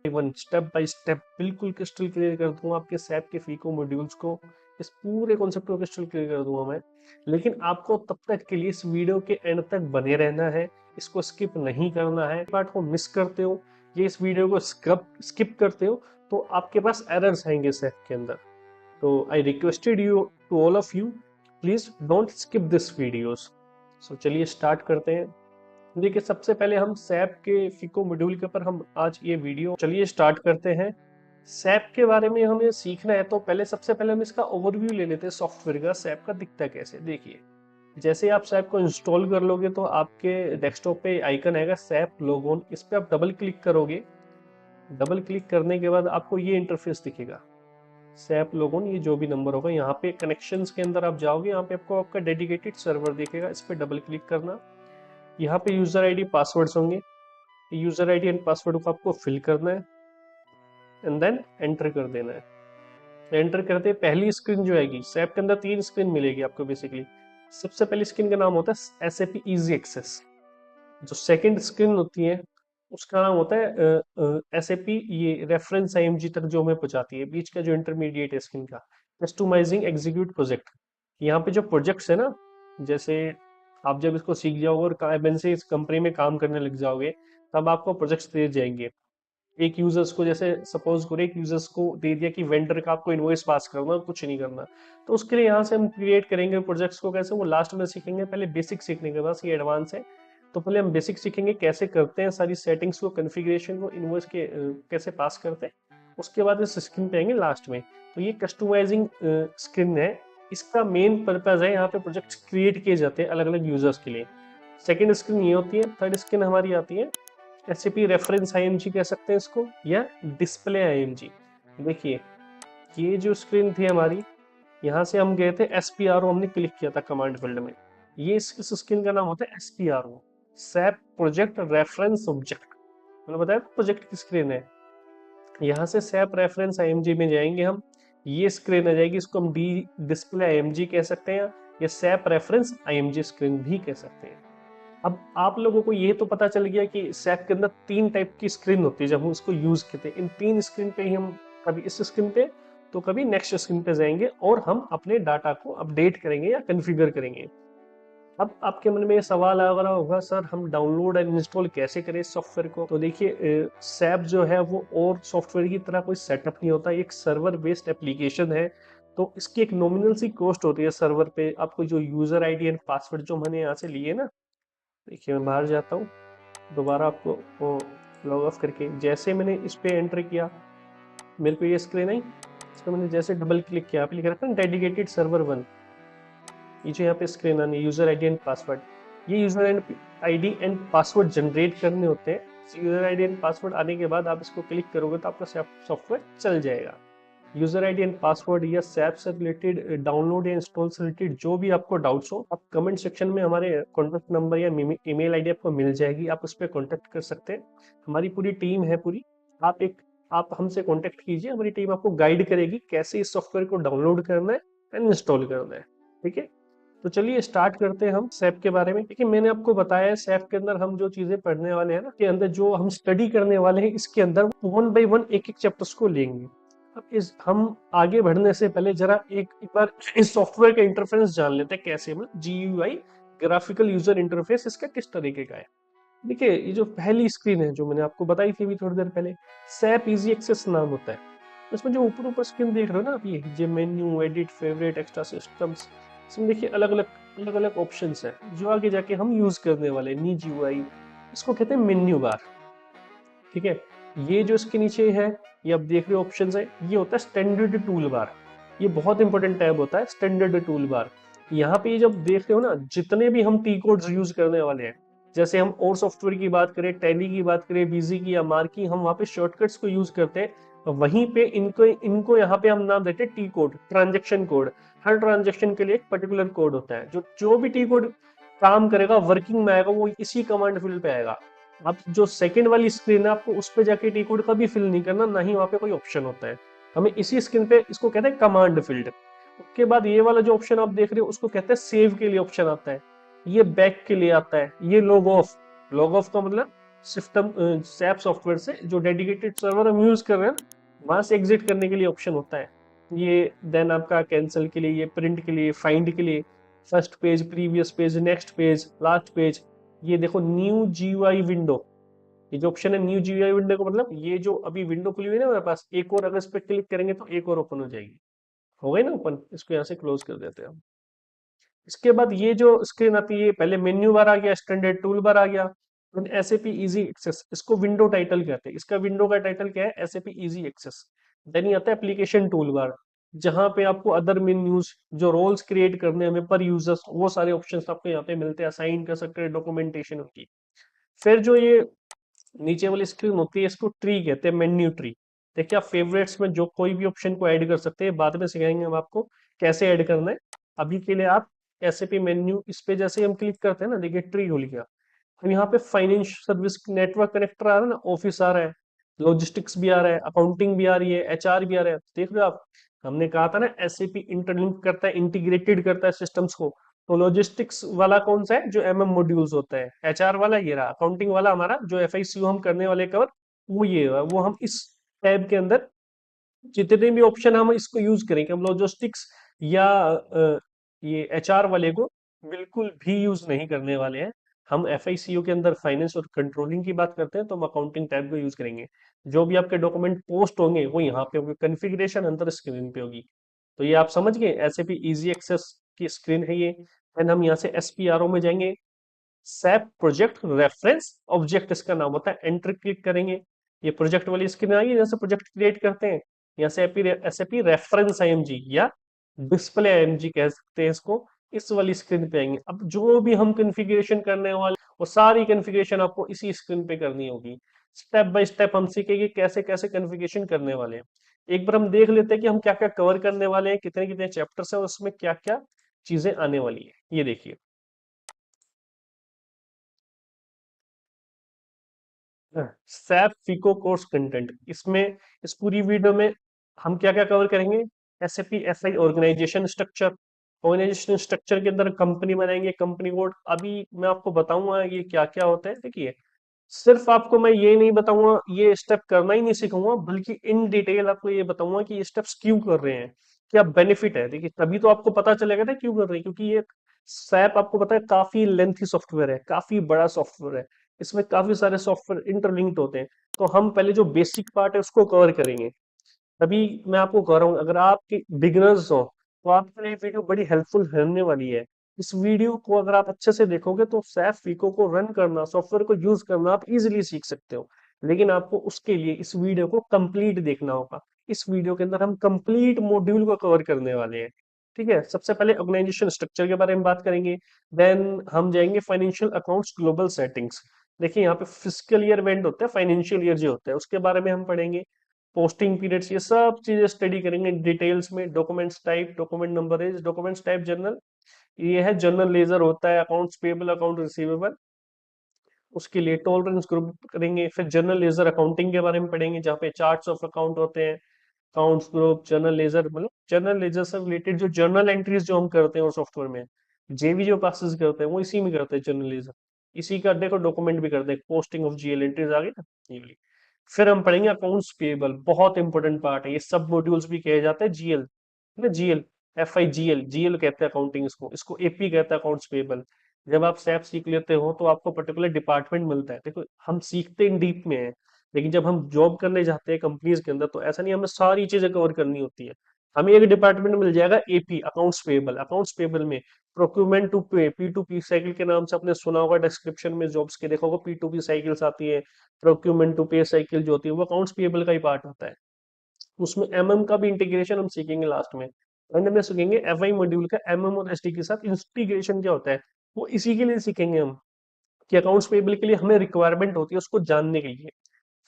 One step by step बिल्कुल crystal clear कर दूंगा आपके सैप के फीको मॉड्यूल्स को। इस पूरे कॉन्सेप्ट को क्रिस्टल क्लियर कर दूंगा मैं। लेकिन आपको तब तक के लिए इस वीडियो के एंड तक बने रहना है, इसको स्किप नहीं करना है। पार्ट को मिस करते हो या इस वीडियो को स्किप करते हो तो आपके पास एरर्स आएंगे सैप के अंदर। तो I requested you to all of you, please don't skip this videos. So चलिए स्टार्ट करते हैं। देखिए सबसे पहले हम सैप के फिको मॉड्यूल के ऊपर हम आज ये वीडियो चलिए स्टार्ट करते हैं। सैप के बारे में हमें सीखना है तो पहले सबसे पहले हम इसका ओवरव्यू ले लेते हैं सॉफ्टवेयर का, सैप का दिखता कैसे। देखिए जैसे आप सैप को इंस्टॉल कर लोगे तो आपके डेस्कटॉप पे आइकन आएगा सैप लोगोन, इस पे आप डबल क्लिक करोगे। डबल क्लिक करने के बाद आपको ये इंटरफेस दिखेगा सैप लोगोन, ये जो भी नंबर होगा। यहाँ पे कनेक्शंस के अंदर आप जाओगे, यहाँ पे आपको आपका डेडिकेटेड सर्वर दिखेगा, इस पे डबल क्लिक करना। यहाँ पे यूजर आईडी पासवर्ड्स होंगे, यूजर आईडी एंड पासवर्ड को आपको फिल करना है एंड देन एंटर कर देना है। एंटर करते पहली स्क्रीन जो आएगी, सैप के अंदर 3 स्क्रीन मिलेगी आपको बेसिकली। सबसे पहली स्क्रीन का नाम होता है SAP इजी एक्सेस। जो सेकंड स्क्रीन होती है उसका नाम होता है SAP ये रेफरेंस IMG तक जो हमें पहुंचाती है। बीच का जो इंटरमीडिएट है स्क्रीन का कस्टमाइजिंग एग्जीक्यूट प्रोजेक्ट। यहाँ पे जो प्रोजेक्ट्स है ना, जैसे आप जब इसको सीख जाओगे और एमएनसी इस कंपनी में काम करने लग जाओगे तब आपको प्रोजेक्ट्स दे जाएंगे। एक यूजर्स को, जैसे सपोज करो एक यूजर्स को दे दिया कि वेंडर का आपको इनवॉइस पास करना, कुछ नहीं करना, तो उसके लिए यहाँ से हम क्रिएट करेंगे प्रोजेक्ट्स को। कैसे, वो लास्ट में सीखेंगे, पहले बेसिक सीखने के बाद ये एडवांस है। तो पहले हम बेसिक सीखेंगे कैसे करते हैं सारी सेटिंग्स को, कॉन्फ़िगरेशन को, इनवॉइस के कैसे पास करते हैं। उसके बाद इस स्क्रीन पे आएंगे लास्ट में। तो ये कस्टमाइजिंग स्क्रीन है, इसका मेन पर्पज है यहाँ पे प्रोजेक्ट्स क्रिएट किए जाते हैं अलग अलग यूजर्स के लिए। सेकेंड स्क्रीन ये होती है। थर्ड स्क्रीन हमारी आती है SAP रेफरेंस IMG कह सकते हैं इसको, या डिस्प्ले IMG। देखिए ये जो स्क्रीन थी हमारी, यहाँ से हम गए थे SPRO, हमने क्लिक किया था कमांड फील्ड में। ये इस स्क्रीन का नाम होता है SPRO, SAP project reference object. मैंने बताया प्रोजेक्ट की स्क्रीन है। यहाँ से सैप रेफरेंस IMG में जाएंगे हम, ये स्क्रीन आ जाएगी, इसको हम डिस्प्ले IMG कह सकते हैं या सैप रेफरेंस IMG स्क्रीन भी कह सकते हैं। अब आप लोगों को ये तो पता चल गया कि सैप के अंदर 3 टाइप की स्क्रीन होती है जब हम उसको यूज करते हैं। इन 3 स्क्रीन पे ही हम कभी इस स्क्रीन पे तो कभी नेक्स्ट स्क्रीन पे जाएंगे और हम अपने डाटा को अपडेट करेंगे या कॉन्फ़िगर करेंगे। अब आपके मन में ये सवाल आ रहा होगा, सर हम डाउनलोड एंड इंस्टॉल कैसे करें इस सॉफ्टवेयर को। तो देखिए सैप जो है वो और सॉफ्टवेयर की तरह कोई सेटअप नहीं होता, एक सर्वर बेस्ड एप्लीकेशन है। तो इसकी एक नॉमिनल सी कॉस्ट होती है सर्वर पे। आपको जो यूजर आईडी एंड पासवर्ड जो मैंने यहाँ से लिए ना, देखिए मैं बाहर जाता हूँ, दोबारा आपको लॉग ऑफ करके जैसे मैंने इस पे एंटर किया मेरे को ये स्क्रीन आई। इस पर मैंने जैसे डबल क्लिक किया, लिख रखा है डेडिकेटेड सर्वर 1। ये जो यहाँ पे स्क्रीन आनी, यूजर आईडी एंड पासवर्ड, ये user ID and password generate करने होते हैं। यूजर आईडी एंड पासवर्ड आने के बाद आप इसको क्लिक करोगे तो आपका सॉफ्टवेयर चल जाएगा। यूजर आईडी एंड पासवर्ड या सैप से रिलेटेड, डाउनलोड या इंस्टॉल से रिलेटेड जो भी आपको डाउट्स हो, आप कमेंट सेक्शन में हमारे कॉन्टैक्ट नंबर या ईमेल आईडी आपको मिल जाएगी, आप उस पर कॉन्टैक्ट कर सकते हैं। हमारी पूरी टीम है पूरी, आप हमसे कॉन्टैक्ट कीजिए, हमारी टीम आपको गाइड करेगी कैसे इस सॉफ्टवेयर को डाउनलोड करना है एंड इंस्टॉल करना है। ठीक है, तो चलिए स्टार्ट करते हैं हम सैप के बारे में। देखिए मैंने आपको बताया है सैप के अंदर हम जो चीजें पढ़ने वाले हैं ना, के अंदर जो हम स्टडी करने वाले हैं, इसके अंदर 1 बाय 1 एक एक चैप्टर्स को लेंगे। अब इस हम आगे बढ़ने से पहले जरा एक बार इस सॉफ्टवेयर का इंटरफेस जान लेते हैं कैसे, मतलब GUI ग्राफिकल यूजर इंटरफेस इसका किस तरीके का है। देखिए ये जो पहली स्क्रीन है जो मैंने आपको बताई थी अभी थोड़ी देर पहले, सैप इजी एक्सेस नाम होता है। इसमें जो ऊपर ऊपर स्क्रीन देख रहे हो ना आप, ये menu, edit, favourite, extra systems, इसमें देखिए अलग अलग ऑप्शंस है जो आगे जाके हम यूज करने वाले हैं। नी GUI, इसको कहते हैं मेन्यू बार। ठीक है, ये जो इसके नीचे है, ये आप देख रहे हो ऑप्शंस है, ये होता है स्टैंडर्ड टूल बार। ये बहुत इंपॉर्टेंट टैब होता है स्टैंडर्ड टूल बार। यहाँ पे ये जब देख रहे हो ना, जितने भी हम टी कोड्स यूज करने वाले हैं, जैसे हम और सॉफ्टवेयर की बात करें, टैली की बात करें, बीजी की या मार्क की, हम वहाँ पे शॉर्टकट्स को यूज करते हैं। वहीं पे इनको यहाँ पे हम नाम देते हैं टी कोड, ट्रांजेक्शन कोड। हर ट्रांजेक्शन के लिए एक पर्टिकुलर कोड होता है, जो भी टी कोड काम करेगा, वर्किंग में आएगा, वो इसी कमांड फील्ड पे आएगा। अब जो सेकंड वाली स्क्रीन है, आपको उस पे जाके टी कोड कभी फिल नहीं करना, ना ही वहाँ पे कोई ऑप्शन होता है। हमें इसी स्क्रीन पे, इसको कहते हैं कमांड फील्ड। उसके बाद ये वाला जो ऑप्शन आप देख रहे हो उसको कहते हैं सेव के लिए ऑप्शन आता है, ये बैक के लिए आता है, ये लॉग ऑफ। लॉग ऑफ का मतलब सिस्टम सैप सॉफ्टवेयर से जो डेडिकेटेड सर्वर हम यूज कर रहे हैं वहां से एग्जिट करने के लिए ऑप्शन होता है ये। देन आपका कैंसिल के लिए, ये प्रिंट के लिए, फाइंड के लिए, first page, previous page, next page, last page. ये देखो न्यू जीयूआई विंडो, ये जो ऑप्शन है न्यू जीयूआई विंडो का मतलब ये जो अभी विंडो खुली हुई है ना मेरे पास, एक और अगर इस पर क्लिक करेंगे तो एक और ओपन हो जाएगी। हो गई ना ओपन, इसको यहाँ से क्लोज कर देते हैं हम। इसके बाद ये जो स्क्रीन आती है, पहले मेन्यू बार आ गया, स्टैंडर्ड टूल बार आ गया, एसएपी इजी एक्सेस, इसको विंडो टाइटल कहते हैं। इसका विंडो का टाइटल क्या है? SAP easy access. देन ये आता है एप्लीकेशन टूल बार, जहां पे आपको अदर मेन्यूज, जो रोल्स क्रिएट करने हमें पर यूजर्स, वो सारे ऑप्शंस आपको यहाँ पे मिलते हैं, असाइन कर सकते हैं डॉक्यूमेंटेशन की। फिर जो ये नीचे वाली स्क्रीन होती है, इसको ट्री कहते हैं, मेन्यू ट्री। देखिए आप फेवरेट्स में जो कोई भी ऑप्शन को ऐड कर सकते हैं, बाद में सिखाएंगे हम आपको कैसे ऐड करना है। अभी के लिए आप एसएपी मेन्यू, इस पे जैसे ही हम क्लिक करते हैं ना, देखिए ट्री खुल गया। हम यहाँ पे फाइनेंस सर्विस नेटवर्क कनेक्टर आ रहा है ना, ऑफिस आ रहा है, लॉजिस्टिक्स भी आ रहा है, अकाउंटिंग भी आ रही है, एचआर भी आ रहा है। देख रहे हो आप, हमने कहा था ना एसएपी इंटरलिंक करता है, इंटीग्रेटेड करता है सिस्टम्स को। तो लॉजिस्टिक्स वाला कौन सा है? जो एमएम मॉड्यूल्स होता है। एचआर वाला ये रहा, अकाउंटिंग वाला हमारा जो एफआईसीयू हम करने वाले कवर, वो ये है। वो हम इस टैब के अंदर जितने भी ऑप्शन हम इसको यूज करेंगे, हम लॉजिस्टिक्स या ये एचआर वाले को बिल्कुल भी यूज नहीं करने वाले हैं। हम एफआईसीयू के अंदर फाइनेंस और कंट्रोलिंग की बात करते हैं तो हम अकाउंटिंग टैब को यूज करेंगे। जो भी आपके डॉक्यूमेंट पोस्ट होंगे वो यहाँ पे होंगे, कॉन्फ़िगरेशन अंदर स्क्रीन पे होगी। तो ये आप समझ गए, ऐसे भी इजी एक्सेस की स्क्रीन है ये। एंड हम यहाँ से एसपीआरओ में जाएंगे, सैप प्रोजेक्ट रेफरेंस ऑब्जेक्ट इसका नाम होता है। एंटर क्लिक करेंगे, ये प्रोजेक्ट वाली स्क्रीन आ गई, यहाँ से प्रोजेक्ट क्रिएट करते हैं। यहाँ से एसएपी रेफरेंस आईएमजी या डिस्प्ले आईएमजी कह सकते हैं इसको। इस वाली स्क्रीन पे आएंगे। अब जो भी हम कॉन्फ़िगरेशन करने वाले, वो सारी कॉन्फ़िगरेशन आपको इसी स्क्रीन पे करनी होगी। स्टेप बाय स्टेप हम सीखेंगे कैसे कैसे कॉन्फ़िगरेशन करने वाले हैं। एक बार हम देख लेते हैं कि हम क्या क्या कवर करने वाले हैं, कितने कितने चैप्टर्स है, उसमें क्या क्या चीजें आने वाली है। ये देखिए, सैप फिको कोर्स कंटेंट, इसमें इस पूरी वीडियो में हम क्या क्या कवर करेंगे? SAP SI organisation structure, organisation structure के अंदर कंपनी बनाएंगे, कंपनी कोड। अभी मैं आपको बताऊंगा ये क्या क्या होता है। देखिए, सिर्फ आपको मैं ये नहीं बताऊंगा, ये स्टेप करना ही नहीं सिखाऊंगा, बल्कि इन डिटेल आपको ये बताऊंगा कि ये स्टेप्स क्यों कर रहे हैं, क्या बेनिफिट है। देखिए तभी तो आपको पता चलेगा ना क्यों कर रहे हैं, क्योंकि ये सैप आपको पता है काफी लेंथी सॉफ्टवेयर है, काफी बड़ा सॉफ्टवेयर है। इसमें काफी सारे सॉफ्टवेयर इंटरलिंक्ड होते हैं। तो हम पहले जो बेसिक पार्ट है उसको कवर करेंगे। तभी मैं आपको कह रहा हूँ, अगर आप बिगिनर्स हो तो आपके लिए वीडियो बड़ी हेल्पफुल रहने वाली है। इस वीडियो को अगर आप अच्छे से देखोगे तो सैप फीको को रन करना, सॉफ्टवेयर को यूज करना आप इजीली सीख सकते हो। लेकिन आपको उसके लिए इस वीडियो को कंप्लीट देखना होगा। इस वीडियो के अंदर हम कंप्लीट मॉड्यूल को कवर करने वाले हैं। ठीक है, सबसे पहले ऑर्गेनाइजेशन स्ट्रक्चर के बारे में बात करेंगे। देन हम जाएंगे फाइनेंशियल अकाउंट्स ग्लोबल सेटिंग्स। देखिए यहाँ पे फिजिकल ईयर एंड होता है, फाइनेंशियल ईयर जो होता है उसके बारे में हम पढ़ेंगे। पोस्टिंग पीरियड्स, ये सब चीजें स्टडी करेंगे डिटेल्स में। Documents type, document number is, documents type general, ये है जनरल लेजर होता है, अकाउंट्स पेबल, अकाउंट रिसीवेबल, उसके लिए टॉलरेंस ग्रुप करेंगे। फिर जनरल लेजर अकाउंटिंग के बारे में पढ़ेंगे, जहाँ पे चार्ट्स ऑफ अकाउंट होते हैं, अकाउंट्स ग्रुप, जनरल लेजर, मतलब जनरल लेजर से रिलेटेड जो जर्नल एंट्रीज जो हम करते हैं और सॉफ्टवेयर में जेवी जो पासिस करते हैं वो इसी में करते हैं, जनरल लेजर। इसी का देखो डॉक्यूमेंट भी करते हैं, पोस्टिंग ऑफ जीएल एंट्रीज आ गई ना, ये वाली। फिर हम पढ़ेंगे अकाउंट्स पेबल, बहुत इंपॉर्टेंट पार्ट है, ये सब मॉड्यूल्स भी कहे जाते हैं जीएल, ना GL, F I GL, GL कहते हैं अकाउंटिंग, इसको इसको एपी कहता है, अकाउंट्स पेबल। जब आप सैप सीख लेते हो तो आपको पर्टिकुलर डिपार्टमेंट मिलता है। देखो हम सीखते इन डीप में है, लेकिन जब हम जॉब करने जाते हैं कंपनीज के अंदर तो ऐसा नहीं, हमें सारी चीजें कवर करनी होती है। हमें एक डिपार्टमेंट मिल जाएगा AP, accounts payable. Accounts payable में प्रोक्यूरमेंट टू पे, पी टू पी साइकिल के नाम से आपने सुना होगा, डिस्क्रिप्शन में जॉब्स के देखोगे पी टू पी साइकिल्स आती है। प्रोक्यूरमेंट टू पे साइकिल जो होती है वो अकाउंट्स पेबल का ही पार्ट होता है। उसमें एमएम का भी इंटीग्रेशन हम सीखेंगे लास्ट में। एंड में सीखेंगे एफआई मॉड्यूल का एमएम और एसडी के साथ इंटीग्रेशन क्या होता है, वो इसी के लिए सीखेंगे हम, कि अकाउंट्स पेबल के लिए हमें रिक्वायरमेंट होती है उसको जानने के लिए।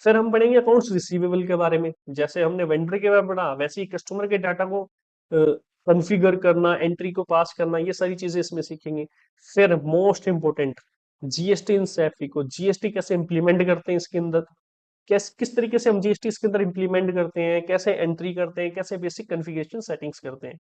फिर हम पढ़ेंगे अकाउंट्स रिसीवेबल के बारे में, जैसे हमने वेंडर के बारे में पढ़ा वैसे ही कस्टमर के डाटा को कॉन्फ़िगर करना, एंट्री को पास करना, ये सारी चीजें इसमें सीखेंगे। फिर मोस्ट इंपोर्टेंट, जीएसटी इन सैफी को, जीएसटी कैसे इंप्लीमेंट करते हैं इसके अंदर, किस तरीके से हम जीएसटी इसके अंदर इंप्लीमेंट करते हैं, कैसे एंट्री करते हैं, कैसे बेसिक कॉन्फ़िगरेशन सेटिंग्स करते हैं।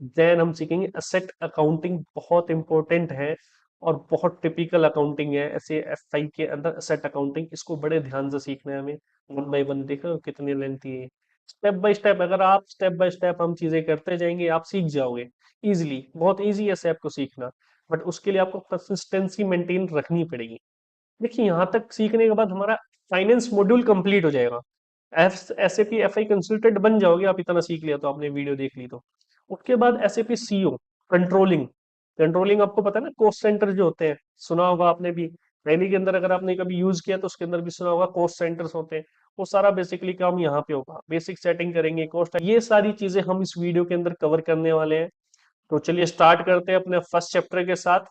देन हम सीखेंगे असेट अकाउंटिंग, बहुत इंपॉर्टेंट है। और बहुत टिपिकल अकाउंटिंग है ऐसे एफ आई के अंदर, एसेट अकाउंटिंग, इसको बड़े ध्यान से सीखना है हमें। वन बाय वन देखो कितनी लेंथी है। स्टेप बाय स्टेप, अगर आप स्टेप बाय स्टेप हम चीजें करते जाएंगे, आप सीख जाओगे इजिली। बहुत इजी है SAP को सीखना, बट उसके लिए आपको कंसिस्टेंसी मेंटेन रखनी पड़ेगी। देखिए यहाँ तक सीखने के बाद हमारा फाइनेंस मॉड्यूल कंप्लीट हो जाएगा। SAP FI कंसल्टेंट बन जाओगे आप, इतना सीख लिया तो आपने, वीडियो देख ली तो। उसके बाद SAP CO कंट्रोलिंग। कंट्रोलिंग आपको पता है ना, कॉस्ट सेंटर जो होते हैं, सुना होगा आपने भी। टैली के अंदर अगर आपने कभी यूज किया तो उसके अंदर भी सुना होगा, कॉस्ट सेंटर्स होते हैं। वो सारा बेसिकली काम यहाँ पे होगा, बेसिक सेटिंग करेंगे, कॉस्ट, ये सारी चीजें हम इस वीडियो के अंदर कवर करने वाले हैं। तो चलिए स्टार्ट करते हैं अपने फर्स्ट चैप्टर के साथ,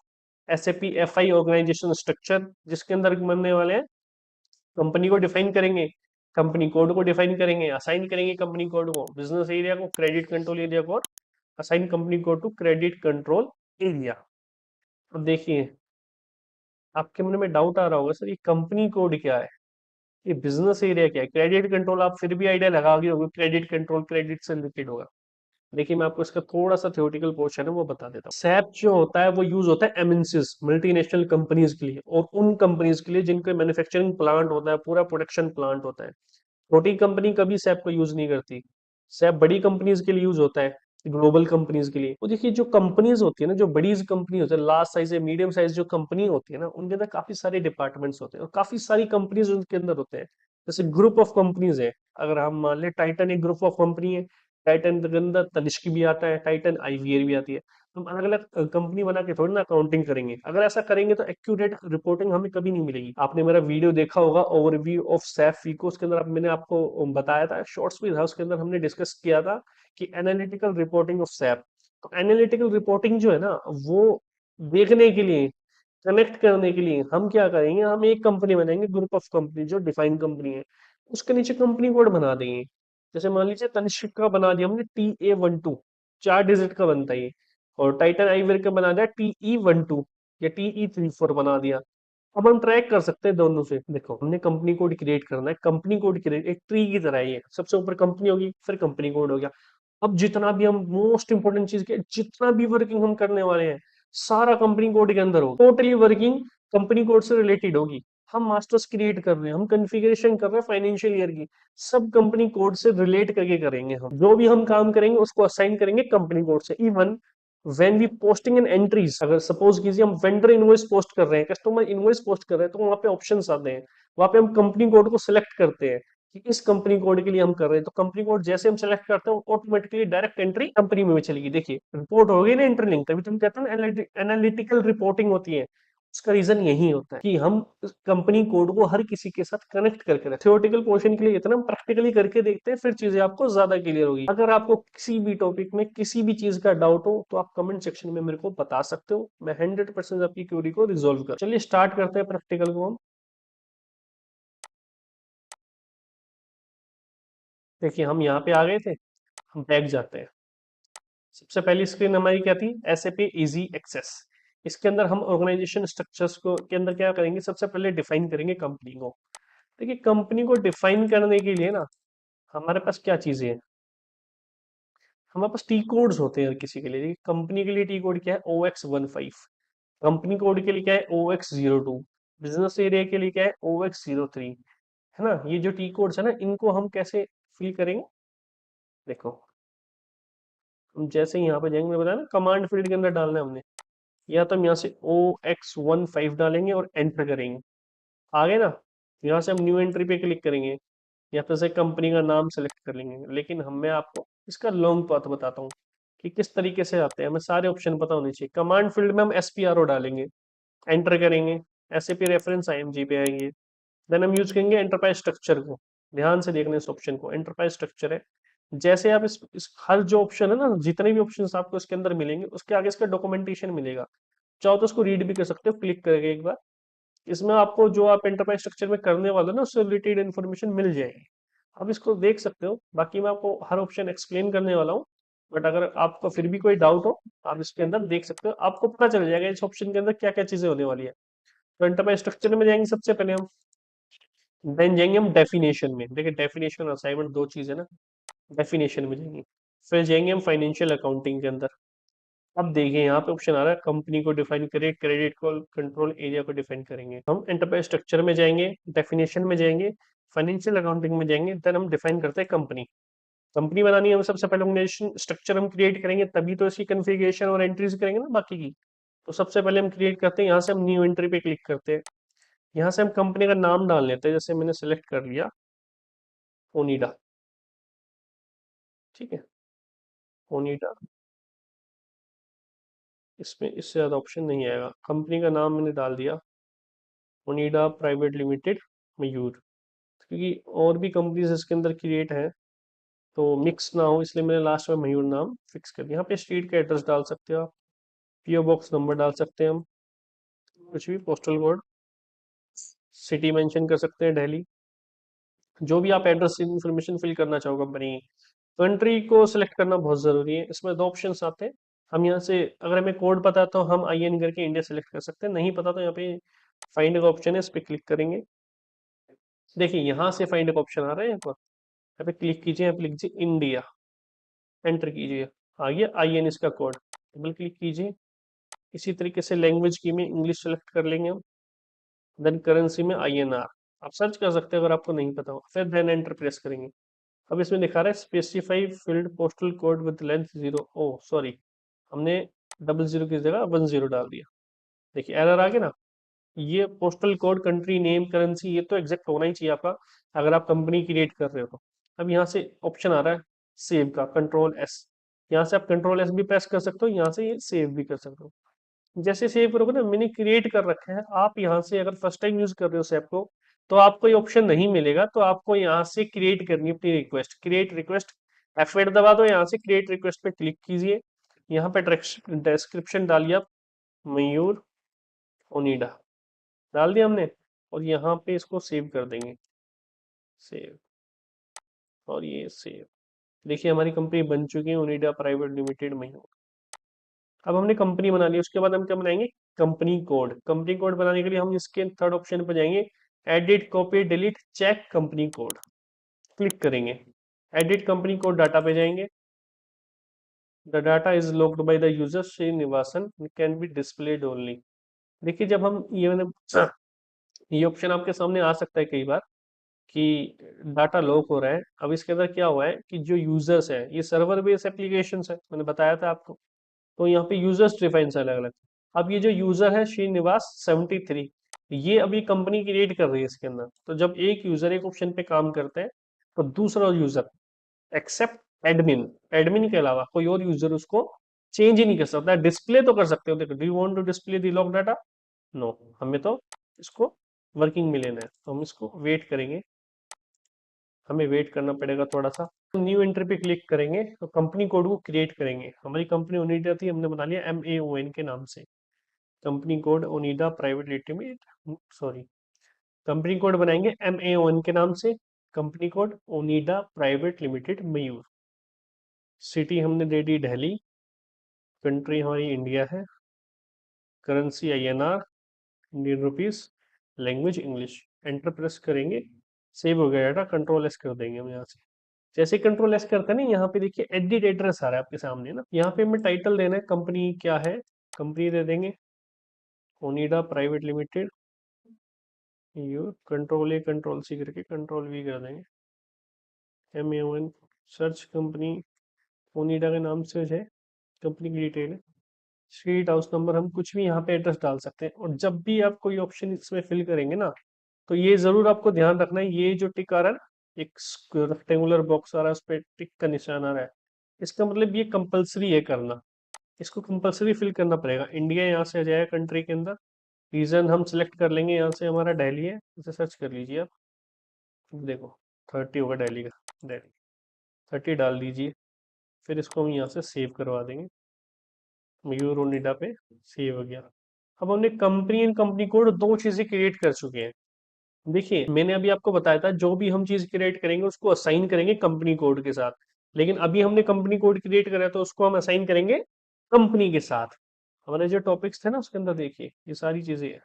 SAP FI ऑर्गेनाइजेशन स्ट्रक्चर, जिसके अंदर बनने वाले हैं कंपनी को डिफाइन करेंगे, कंपनी कोड को डिफाइन करेंगे, असाइन करेंगे कंपनी कोड को, बिजनेस एरिया को, क्रेडिट कंट्रोल एरिया को, और assign company code to credit control area. अब देखिए, आपके मन में डाउट आ रहा होगा, सर ये कंपनी कोड क्या है, ये बिजनेस एरिया क्या है, क्रेडिट कंट्रोल, आप फिर भी आइडिया लगा गए होगे, क्रेडिट कंट्रोल क्रेडिट से रिलेटेड होगा। देखिए मैं आपको इसका थोड़ा सा थ्योरेटिकल पोर्शन है वो बता देता हूँ। सैप जो होता है वो यूज होता है एमएनसीज, मल्टीनेशनल कंपनीज के लिए, और उन कंपनीज के लिए जिनके मैन्युफैक्चरिंग प्लांट होता है, पूरा प्रोडक्शन प्लांट होता है। छोटी कंपनी कभी सैप को यूज नहीं करती। सैप बड़ी कंपनीज के लिए यूज होता है, ग्लोबल कंपनीज के लिए। तो देखिए जो कंपनीज होती है ना, जो बड़ी कंपनी होती है, लार्ज साइज या मीडियम साइज जो कंपनी होती है ना, उनके अंदर काफी सारे डिपार्टमेंट्स होते हैं और काफी सारी कंपनीज उनके अंदर होते हैं। जैसे ग्रुप ऑफ कंपनीज है, अगर हम मान ले टाइटन एक ग्रुप ऑफ कंपनी है, टाइटन के अंदर तनिष्क भी आता है, टाइटन आईवीआर भी आती है। हम अलग अलग कंपनी बना के थोड़ी ना अकाउंटिंग करेंगे, अगर ऐसा करेंगे तो एक्यूरेट रिपोर्टिंग हमें कभी नहीं मिलेगी। आपने मेरा वीडियो देखा होगा, ओवरव्यू ऑफ सैप फीको, उसके अंदर मैंने आपको बताया था, शॉर्ट्स भी था, उसके अंदर हमने डिस्कस किया था कि एनालिटिकल रिपोर्टिंग ऑफ सैप। तो एनालिटिकल रिपोर्टिंग जो है ना, वो देखने के लिए, कनेक्ट करने के लिए हम क्या करेंगे, हम एक कंपनी बनाएंगे, ग्रुप ऑफ कंपनी जो डिफाइंड कंपनी है, उसके नीचे कंपनी कोड बना देंगे। जैसे मान लीजिए तनिष्क का बना दिया हमने TA12, 4 डिजिट का बनता है ये, और टाइटन आईवेयर का बना दिया TE12 या TE34 बना दिया। अब हम ट्रैक कर सकते हैं दोनों से। देखो हमने कंपनी कोड क्रिएट करना है, कंपनी कोड क्रिएट एक ट्री की तरह ही है, सबसे ऊपर कंपनी होगी, फिर कंपनी कोड हो गया। अब जितना भी हम, मोस्ट इंपोर्टेंट चीज के, जितना भी वर्किंग हम करने वाले हैं, सारा कंपनी कोड के अंदर होगा, टोटली वर्किंग कंपनी कोड से रिलेटेड होगी। हम मास्टर्स क्रिएट कर रहे हैं, हम कॉन्फ़िगरेशन कर रहे हैं फाइनेंशियल ईयर की, सब कंपनी कोड से रिलेट करके करेंगे। हम जो भी हम काम करेंगे उसको असाइन करेंगे कंपनी कोड से। Even when we posting an entries, अगर सपोज कीजिए हम वेंडर इनवॉइस पोस्ट कर रहे हैं, कस्टमर इनवॉइस पोस्ट कर रहे हैं, तो वहां पे ऑप्शंस आते हैं, वहां पे हम कंपनी कोड को सिलेक्ट करते हैं कि इस कंपनी कोड के लिए हम कर रहे हैं। तो कंपनी कोड जैसे हम सेलेक्ट करते हैं, ऑटोमेटिकली डायरेक्ट एंट्री कंपनी में भी चलेगी। देखिए रिपोर्ट हो गई ना इंटरलिंक, तभी तुम कहते हैं एनालिटिकल रिपोर्टिंग होती है। उसका रीजन यही होता है कि हम कंपनी कोड को हर किसी के साथ कनेक्ट करके रखें। थ्योरेटिकल पोर्शन के लिए इतना, प्रैक्टिकली करके देखते हैं, फिर चीजें आपको ज्यादा क्लियर होगी। अगर आपको किसी भी टॉपिक में किसी भी चीज का डाउट हो तो आप कमेंट सेक्शन में मेरे को बता सकते हो, मैं 100% आपकी क्वेरी को रिजोल्व कर। चलिए स्टार्ट करते हैं प्रैक्टिकल को हम। देखिए हम यहाँ पे आ गए थे, हम बैक जाते हैं। सबसे पहली स्क्रीन हमारी क्या थी, SAP इजी एक्सेस। इसके अंदर हम ऑर्गेनाइजेशन स्ट्रक्चर्स को के अंदर क्या करेंगे, सबसे पहले डिफाइन करेंगे कंपनी को। देखिए कंपनी को डिफाइन करने के लिए ना, हमारे पास क्या चीजें हैं, हमारे पास टी कोड्स होते हैं हर किसी के लिए। कंपनी के लिए टी कोड क्या है, OX15। कंपनी कोड के लिए क्या है, OX02। बिजनेस एरिया के लिए क्या है, OX03। है ना, ये जो टी कोड्स है ना, इनको हम कैसे फिल करेंगे। देखो हम जैसे ही यहाँ पे जाएंगे, बताया ना कमांड फील्ड के अंदर डालना है हमने, या तो हम यहाँ से OX15 डालेंगे और एंटर करेंगे, आ गए ना। यहाँ से हम न्यू एंट्री पे क्लिक करेंगे, या फिर से कंपनी का नाम सेलेक्ट कर लेंगे। लेकिन हम, मैं आपको इसका लॉन्ग पाथ बताता हूँ कि किस तरीके से आते हैं, हमें सारे ऑप्शन पता होने चाहिए। कमांड फील्ड में हम SPRO डालेंगे, एंटर करेंगे, SAP रेफरेंस IMG पे आएंगे। देन हम यूज करेंगे एंटरप्राइज स्ट्रक्चर को। ध्यान से देखना इस ऑप्शन को, एंटरप्राइज स्ट्रक्चर है। जैसे आप इस हर जो ऑप्शन है ना, जितने भी ऑप्शन आपको इसके अंदर मिलेंगे, उसके आगे इसका डॉक्यूमेंटेशन मिलेगा। चाहो तो उसको रीड भी कर सकते हो क्लिक करके एक बार। इसमें आपको जो आप एंटरप्राइज स्ट्रक्चर में करने वाले हो ना, उससे रिलेटेड इन्फॉर्मेशन मिल जाएगी। आप इसको देख सकते हो, बाकी मैं आपको हर ऑप्शन एक्सप्लेन करने वाला हूँ। बट अगर आपको फिर भी कोई डाउट हो, आप इसके अंदर देख सकते हो, आपको पता चल जाएगा इस ऑप्शन के अंदर क्या क्या चीजें होने वाली है। तो एंटरप्राइज स्ट्रक्चर में जाएंगे सबसे पहले हम, देन जाएंगे हम डेफिनेशन में। देखिए डेफिनेशन और असाइनमेंट दो चीज है ना, डेफिनेशन में जाएंगे। फिर जाएंगे हम फाइनेंशियल अकाउंटिंग के अंदर, अब देखिए यहाँ पे ऑप्शन आ रहा है कंपनी को डिफाइन करें, क्रेडिट को कंट्रोल एरिया को डिफाइन करेंगे। हम एंटरप्राइज स्ट्रक्चर में जाएंगे, डेफिनेशन में जाएंगे, फाइनेंशियल अकाउंटिंग में जाएंगे, देन हम डिफाइन करते हैं कंपनी। कंपनी बनानी है, हम सबसे पहले ऑर्गेनाइजेशन स्ट्रक्चर हम क्रिएट करेंगे, तभी तो इसकी कॉन्फ़िगरेशन और एंट्रीज करेंगे ना बाकी की। तो सबसे पहले हम क्रिएट करते हैं, यहाँ से हम न्यू एंट्री पे क्लिक करते हैं। यहाँ से हम कंपनी का नाम डाल लेते हैं, जैसे मैंने सेलेक्ट कर लिया ओनिडा। ठीक है, ओनिडा। इसमें इससे ज़्यादा ऑप्शन नहीं आएगा। कंपनी का नाम मैंने डाल दिया ओनिडा प्राइवेट लिमिटेड मयूर, क्योंकि और भी कंपनीज इसके अंदर क्रिएट हैं, तो मिक्स ना हो इसलिए मैंने लास्ट में मयूर नाम फिक्स कर दिया। यहाँ पे स्ट्रीट का एड्रेस डाल सकते हो आप, पीओ बॉक्स नंबर डाल सकते हैं हम, कुछ भी पोस्टल कोड, सिटी मेंशन कर सकते हैं दिल्ली, जो भी आप एड्रेस इन्फॉर्मेशन फिल करना चाहो कंपनी। कंट्री को सिलेक्ट करना बहुत ज़रूरी है, इसमें दो ऑप्शंस आते हैं। हम यहाँ से अगर हमें कोड पता है तो हम आई एन करके इंडिया सेलेक्ट कर सकते हैं, नहीं पता तो यहाँ पे फाइंड का ऑप्शन है, इस पर क्लिक करेंगे। देखिए यहाँ से फाइंड का ऑप्शन आ रहा है, यहाँ पे क्लिक कीजिए, यहाँ पे लिख दीजिए इंडिया, एंटर कीजिए, आ गया आई एन इसका कोड, डबल क्लिक कीजिए। इसी तरीके से लैंग्वेज की में इंग्लिश सेलेक्ट कर लेंगे हम, देन करेंसी में INR। आप सर्च कर सकते हैं अगर आपको नहीं पता हो, फिर देन एंटर प्रेस करेंगे। अब इसमें दिखा रहा है specify field postal code with length 0। Oh sorry, हमने 00 की जगह 10 डाल दिया। देखिए एरर आ गया ना। ये postal code, country name, currency, ये तो एग्जैक्ट होना ही चाहिए आपका अगर आप कंपनी क्रिएट कर रहे हो तो। अब यहाँ से ऑप्शन आ रहा है सेव का, कंट्रोल S। यहाँ से आप कंट्रोल S भी प्रेस कर सकते हो, यहाँ से ये सेव भी कर सकते हो। जैसे सेव करोगे ना, मैंने क्रिएट कर रखा है, आप यहाँ से अगर फर्स्ट टाइम यूज कर रहे हो सेव को, तो आपको ये ऑप्शन नहीं मिलेगा, तो आपको यहाँ से क्रिएट करनी है अपनी रिक्वेस्ट, क्रिएट रिक्वेस्ट, F8 दबा दो, यहाँ से क्रिएट रिक्वेस्ट पे क्लिक कीजिए। यहाँ पे डिस्क्रिप्शन डालिए आप, मयूर ओनिडा डाल दिया हमने, और यहाँ पे इसको सेव कर देंगे, सेव, और ये सेव। देखिए हमारी कंपनी बन चुकी है, ओनिडा प्राइवेट लिमिटेड मयूर। अब हमने कंपनी बना ली, उसके बाद हम क्या बनाएंगे, कंपनी कोड। कंपनी कोड बनाने के लिए हम इसके थर्ड ऑप्शन पर जाएंगे, edit copy delete check company code, click करेंगे। एडिट कंपनी कोड डाटा पे जाएंगे, the data is locked by the user Srinivasan, can be displayed only. देखिए जब हम ये ऑप्शन आपके सामने आ सकता है कई बार कि डाटा लॉक हो रहा है। अब इसके अंदर क्या हुआ है कि जो यूजर्स है, ये सर्वर बेस्ड एप्लीकेशन है, मैंने बताया था आपको, तो यहाँ पे यूजर्स डिफाइन है अलग अलग। अब ये जो यूजर है श्रीनिवास 73, ये अभी कंपनी क्रिएट कर रही है इसके अंदर, तो जब एक यूजर एक ऑप्शन पे काम करता है, तो दूसरा यूजर एक्सेप्ट एडमिन, एडमिन के अलावा कोई और यूजर उसको चेंज ही नहीं कर सकता। डिस्प्ले तो कर सकते हो, देखो, do you want to display the lock data, no, हमें तो इसको वर्किंग में लेना है, तो हम इसको वेट करेंगे, हमें वेट करना पड़ेगा थोड़ा सा। न्यू एंट्री पे क्लिक करेंगे तो कंपनी कोड को क्रिएट करेंगे। हमारी कंपनी ओनिडा थी, हमने बना लिया MAON के नाम से, company code Onida private limited, sorry, company code बनाएंगे MAON के नाम से, company code Onida private limited Mayur. City हमने दे दी दिल्ली, कंट्री हमारी इंडिया है, currency INR, Indian rupees, language English. Enter press करेंगे, सेव हो गया डाटा, कंट्रोल S कर देंगे हम यहाँ से। जैसे कंट्रोल S करते हैं ना, यहाँ पे देखिए एडिट एड्रेस आ रहा है आपके सामने ना, यहाँ पे हमें टाइटल देना है, कंपनी क्या है, कंपनी दे देंगे Onida private limited, you control A control C करके कंट्रोल V कर देंगे, MAON, सर्च कंपनी ओनिडा के नाम से है, कंपनी की डिटेल है, स्ट्रीट हाउस नंबर, हम कुछ भी यहाँ पे एड्रेस डाल सकते हैं। और जब भी आप कोई ऑप्शन इसमें फिल करेंगे ना, तो ये जरूर आपको ध्यान रखना है, ये जो टिक आ रहा है ना, एक रेक्टेंगुलर बॉक्स आ रहा है, उस पर टिक का निशान आ रहा है, इसका मतलब ये कंपलसरी है करना, इसको कंपलसरी फिल करना पड़ेगा। इंडिया यहाँ से आ जाएगा कंट्री के अंदर, रीजन हम सिलेक्ट कर लेंगे, यहाँ से हमारा दिल्ली है, इसे सर्च कर लीजिए आप, देखो 30 होगा दिल्ली का, दिल्ली 30 डाल दीजिए, फिर इसको हम यहाँ से सेव करवा देंगे, मयूर ओनिडा पे सेव हो गया। अब हमने कंपनी एंड कंपनी कोड दो चीजें क्रिएट कर चुके हैं। देखिए मैंने अभी आपको बताया था, जो भी हम चीज क्रिएट करेंगे उसको असाइन करेंगे कंपनी कोड के साथ, लेकिन अभी हमने कंपनी कोड क्रिएट करा है तो उसको हम असाइन करेंगे कंपनी के साथ। हमारे जो टॉपिक्स थे ना उसके अंदर देखिए ये सारी चीजें हैं।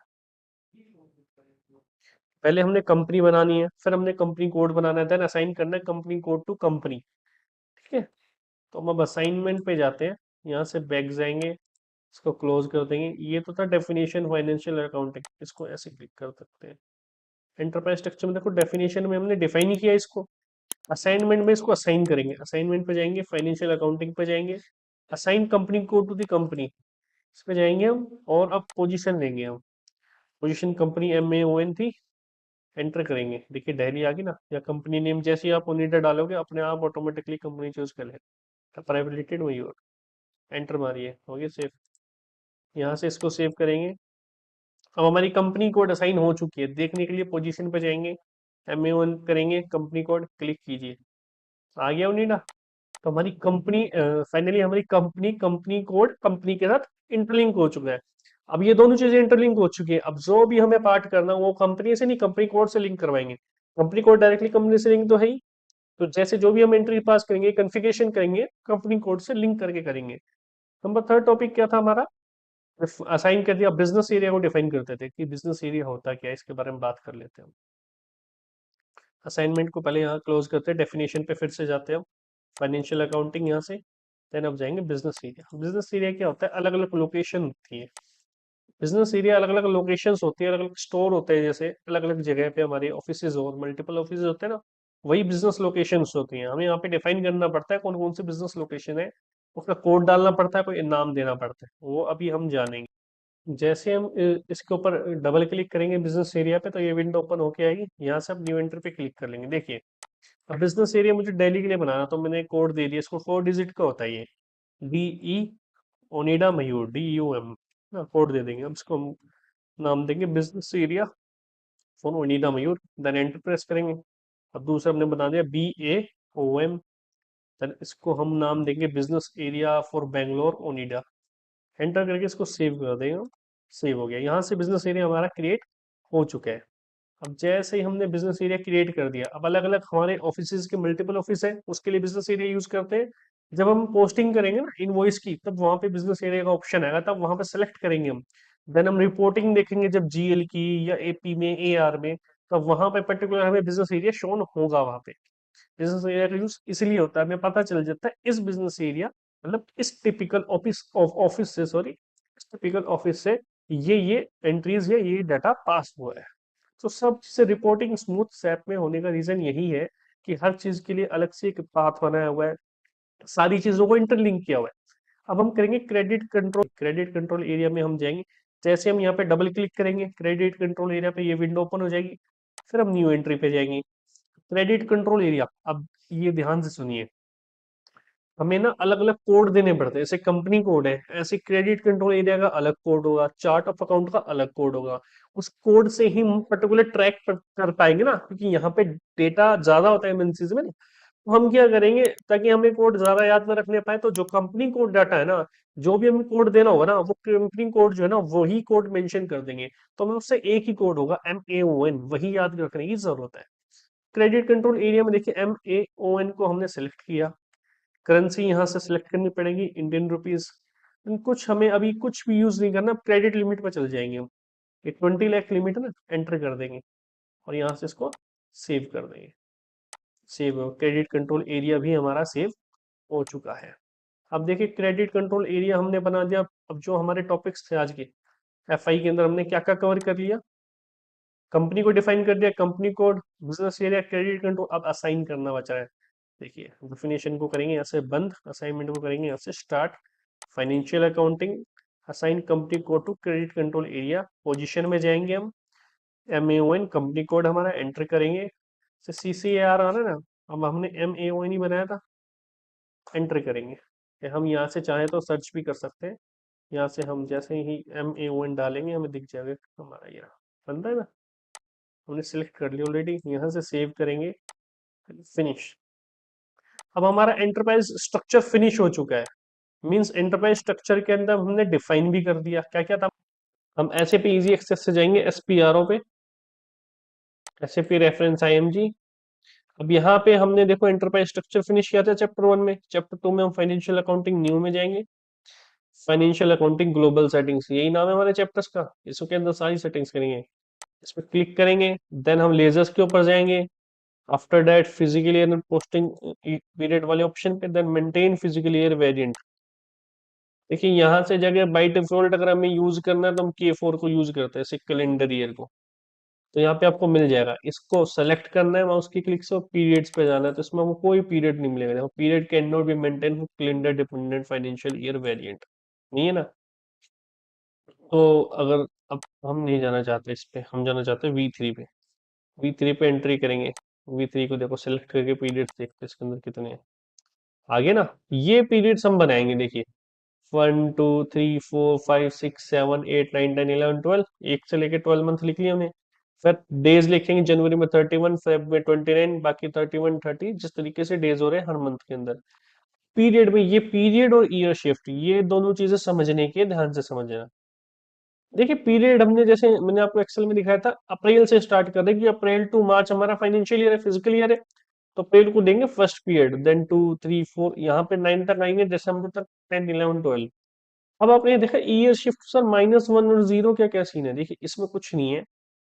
पहले हमने कंपनी बनानी है, फिर हमने कंपनी कोड बनाना है, देन असाइन करना है कंपनी कोड टू कंपनी। ठीक है, तो हम अब असाइनमेंट पे जाते हैं, यहाँ से बैक जाएंगे, इसको क्लोज कर देंगे। ये तो था डेफिनेशन फाइनेंशियल अकाउंटिंग, इसको ऐसे क्लिक कर सकते हैं। एंटरप्राइज स्ट्रक्चर में देखो डेफिनेशन में हमने डिफाइन ही किया इसको। असाइनमेंट में इसको असाइन करेंगे, असाइनमेंट पे जाएंगे, फाइनेंशियल अकाउंटिंग पे जाएंगे, assign company code to the company, इस पे जाएंगे हम, और अब पोजीशन लेंगे हम। पोजीशन कंपनी MAON थी, एंटर करेंगे। देखिए डायरी आ गई ना, या कंपनी नेम जैसे ही आप ओनिडा डालोगे अपने आप ऑटोमेटिकली कंपनी चूज कर लेगा, प्राइवेट लिमिटेड वही होगा। एंटर मारिए, हो गया सेव। यहाँ से इसको सेव करेंगे। अब हमारी कंपनी कोड असाइन हो चुकी है, देखने के लिए पोजीशन पे जाएंगे, MAON करेंगे, कंपनी कोड क्लिक कीजिए, आ गया ओनिडा। तो हमारी कंपनी फाइनली हमारी कंपनी कंपनी कोड कंपनी के साथ इंटरलिंक हो चुका है। अब ये दोनों चीजें इंटरलिंक हो चुकी है, अब जो भी हमें पार्ट करना वो कंपनी से नहीं, कंपनी कोड से लिंक करवाएंगे। कंपनी कोड डायरेक्टली कंपनी से लिंक तो है ही, तो जैसे जो भी हम एंट्री पास करेंगे, कॉन्फ़िगरेशन करेंगे, कंपनी कोड से लिंक करके करेंगे। नंबर थर्ड टॉपिक क्या था हमारा, असाइन कर दिया। बिजनेस एरिया को डिफाइन करते थे कि बिजनेस एरिया होता क्या है, इसके बारे में बात कर लेते हैं। असाइनमेंट को पहले यहाँ क्लोज करते हैं, डेफिनेशन पे फिर से जाते हैं हम, फाइनेंशियल अकाउंटिंग यहाँ से, देन अब जाएंगे बिजनेस एरिया। बिजनेस एरिया क्या होता है, अलग अलग लोकेशन होती है। बिजनेस एरिया अलग अलग लोकेशंस होती है, अलग अलग स्टोर होते हैं, जैसे अलग अलग जगह पे हमारे ऑफिसेज और मल्टीपल ऑफिस होते हैं ना, वही बिजनेस लोकेशंस होती हैं। हमें यहाँ पे डिफाइन करना पड़ता है कौन कौन सी बिजनेस लोकेशन है, उसका कोड डालना पड़ता है, कोई नाम देना पड़ता है, वो अभी हम जानेंगे। जैसे हम इसके ऊपर डबल क्लिक करेंगे बिजनेस एरिया पे, तो ये विंडो ओपन होके आएगी। यहाँ से हम न्यू एंट्री पे क्लिक कर लेंगे। देखिए अब बिजनेस एरिया मुझे दिल्ली के लिए बनाना, तो मैंने कोड दे दिया इसको, 4 डिजिट का होता है ये, DE ओनिडा मयूर, DUM ना, कोड दे देंगे। अब इसको हम नाम देंगे business area for Onida Mayur, then enter press करेंगे। अब दूसरा हमने बना दिया BAOM, देन इसको हम नाम देंगे business area for Bangalore Onida. Enter करके इसको सेव कर देंगे। सेव हो गया, यहाँ से बिजनेस एरिया हमारा क्रिएट हो चुका है। अब जैसे ही हमने बिजनेस एरिया क्रिएट कर दिया, अब अलग अलग हमारे ऑफिस के मल्टीपल ऑफिस है, उसके लिए बिजनेस एरिया यूज करते हैं। जब हम पोस्टिंग करेंगे ना इनवॉइस की, तब वहां पे बिजनेस एरिया का ऑप्शन आएगा, तब वहां पे सेलेक्ट करेंगे हम। देन हम रिपोर्टिंग देखेंगे जब GL की या AP में, AR में, तब वहां पे पर्टिकुलर हमें बिजनेस एरिया शोन होगा। वहां पे बिजनेस एरिया का यूज इसलिए होता है, हमें पता चल जाता है इस बिजनेस एरिया, मतलब इस टिपिकल ऑफिस ऑफिस से, सॉरी, इस टिपिकल ऑफिस से ये एंट्रीज या ये डाटा पास हुआ है। तो सब से रिपोर्टिंग स्मूथ सैप में होने का रीजन यही है कि हर चीज के लिए अलग से एक पाथ बनाया हुआ है, सारी चीजों को इंटरलिंक किया हुआ है। अब हम करेंगे credit control. Credit control area में हम जाएंगे, जैसे हम यहाँ पे डबल क्लिक करेंगे क्रेडिट कंट्रोल एरिया पे, ये विंडो ओपन हो जाएगी। फिर हम न्यू एंट्री पे जाएंगे, क्रेडिट कंट्रोल एरिया। अब ये ध्यान से सुनिए, हमें ना अलग अलग कोड देने पड़ते हैं। जैसे कंपनी कोड है, ऐसे क्रेडिट कंट्रोल एरिया का अलग कोड होगा, चार्ट ऑफ अकाउंट का अलग कोड होगा। उस कोड से ही हम पर्टिकुलर ट्रैक कर पाएंगे ना, क्योंकि यहाँ पे डेटा ज्यादा होता है एमएनसीज में ना। तो हम क्या करेंगे, ताकि हमें कोड ज्यादा याद ना रखने पाए, तो जो कंपनी कोड डाटा है ना, जो भी हमें कोड देना होगा ना, वो कंपनी कोड जो है ना वही कोड मेंशन कर देंगे। तो हमें उससे एक ही कोड होगा, MAON, वही याद रखने की जरूरत है। क्रेडिट कंट्रोल एरिया में देखिए MAON को हमने सेलेक्ट किया, करेंसी यहाँ से सिलेक्ट करनी पड़ेगी, इंडियन रुपीज। कुछ हमें अभी कुछ भी यूज नहीं करना, क्रेडिट लिमिट पर चल जाएंगे हम। ये 20 लाख लिमिट है ना, एंटर कर देंगे और यहाँ से इसको सेव कर देंगे। सेव हो, क्रेडिट कंट्रोल एरिया भी हमारा सेव हो चुका है। अब देखिए क्रेडिट कंट्रोल एरिया हमने बना दिया। अब जो हमारे टॉपिक्स थे आज के FI के अंदर, हमने क्या क्या कवर कर लिया, कंपनी को डिफाइन कर दिया, company code, business area, credit control. अब असाइन करना बचा है। देखिए डेफिनेशन को करेंगे यहाँ से बंद, असाइनमेंट को करेंगे यहाँ से start. Financial accounting, assign company code to credit control area, position में जाएंगे हम, MAON कंपनी कोड हमारा एंटर करेंगे। CCAR आ रहा है ना, अब हमने MAON ही बनाया था, एंटर करेंगे। हम यहाँ से चाहे तो सर्च भी कर सकते हैं। यहाँ से हम जैसे ही MAON डालेंगे हमें दिख जाएगा हमारा, ये बन रहा है ना, हमने सिलेक्ट कर लिया ऑलरेडी। यहाँ से सेव करेंगे, फिनिश। अब हमारा एंटरप्राइज स्ट्रक्चर फिनिश हो चुका है। मींस एंटरप्राइज स्ट्रक्चर के अंदर हमने डिफाइन भी कर दिया क्या क्या था। हम SAP इजी एक्सेस से जाएंगे, SPRO पे, SAP रेफरेंस IMG। अब यहाँ पे हमने देखो एंटरप्राइज स्ट्रक्चर फिनिश किया था चैप्टर 1 में। चैप्टर 2 में हम फाइनेंशियल अकाउंटिंग न्यू में जाएंगे, फाइनेंशियल अकाउंटिंग ग्लोबल सेटिंग्स, यही नाम है हमारे चैप्टर्स का। इसके अंदर सारी सेटिंग्स करेंगे, इस पर क्लिक करेंगे, देन हम लेजर्स के ऊपर जाएंगे। After that physical year posting period वाले ऑप्शन पे, then maintain physical year variant. देखिए यहाँ से जगह बाई डिफॉल्ट अगर हमें यूज करना है तो हम K4 को यूज करते हैं, जैसे कैलेंडर ईयर को। तो यहाँ पे आपको मिल जाएगा, इसको सेलेक्ट करना है माउस की क्लिक से और पीरियड्स पे जाना है, तो इसमें आपको कोई पीरियड नहीं मिलेगा। देखो, period can not be maintain for calendar dependent financial year variant, नहीं है ना। तो अगर अब हम नहीं जाना चाहते इस पे, हम जाना चाहते हैं V3 पे। V3 पे एंट्री करेंगे। V3 को देखो सेलेक्ट करके पीरियड्स देखते हैं इसके अंदर कितने हैं। आगे ना ये पीरियड्स हम बनाएंगे, देखिए 1 2 3 4 5 6 7 8 9 10 11 12, एक से लेके 12 मंथ लिख लिया हमने। फिर डेज लिखेंगे, जनवरी में 31, फेब में 29, बाकी 31 30, जिस तरीके से डेज हो रहे हैं हर मंथ के अंदर। पीरियड में ये पीरियड और ईयर शिफ्ट, ये दोनों चीजें समझने के ध्यान से समझना। देखिए पीरियड हमने, जैसे मैंने आपको एक्सेल में दिखाया था, अप्रैल से स्टार्ट कर देंगे, अप्रैल टू मार्च हमारा फाइनेंशियल ईयर है, फिजिकल ईयर है। तो अप्रैल को देंगे फर्स्ट पीरियड, देन 2 3 4, यहाँ पे 9 तक आएंगे, दिसंबर तक 10 11 12। अब आपने देखा ईयर शिफ्ट सर -1 और 0, क्या क्या सीन है, देखिए इसमें कुछ नहीं है।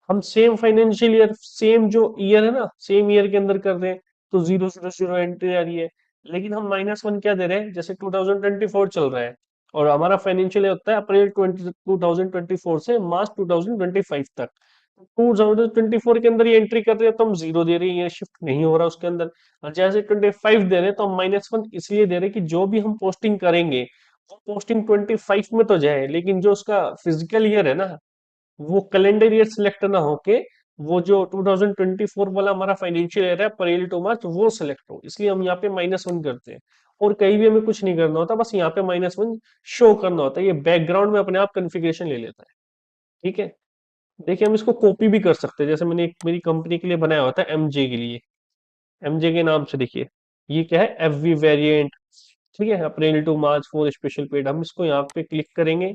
हम सेम फाइनेंशियल ईयर, सेम जो ईयर है ना, सेम ईयर के अंदर कर रहे हैं, तो 0 0 0 एंट्री आ रही है। लेकिन हम -1 क्या दे रहे हैं, जैसे 2024 चल रहा है और हमारा फाइनेंशियल ईयर होता है अप्रैल 2024 से मार्च 2025 तक। 2024 के अंदर ये एंट्री कर रहे हैं तो हम 0 दे रहे हैं, ये शिफ्ट नहीं हो रहा उसके अंदर। और जैसे 25 दे रहे हैं तो हम -1 इसलिए दे रहे हैं कि जो भी हम पोस्टिंग करेंगे वो पोस्टिंग 25 में तो जाए, लेकिन जो उसका फिजिकल ईयर है ना, वो कैलेंडर ईयर सिलेक्ट ना होके वो जो 2024 वाला हमारा फाइनेंशियल ईयर है अप्रैल टू मार्च वो सिलेक्ट हो, इसलिए हम यहाँ पे -1 करते हैं। और कहीं भी हमें कुछ नहीं करना होता, बस यहाँ पे -1 शो करना होता है, ये बैकग्राउंड में अपने आप कॉन्फ़िगरेशन ले लेता है। ठीक है। देखिए हम इसको कॉपी भी कर सकते हैं, जैसे मैंने एक मेरी कंपनी के लिए बनाया होता है एमजे के लिए। एमजे के नाम से देखिए, ये क्या है, एफवी वेरिएंट। ठीक है, April to March for special period, हम इसको यहाँ पे क्लिक करेंगे,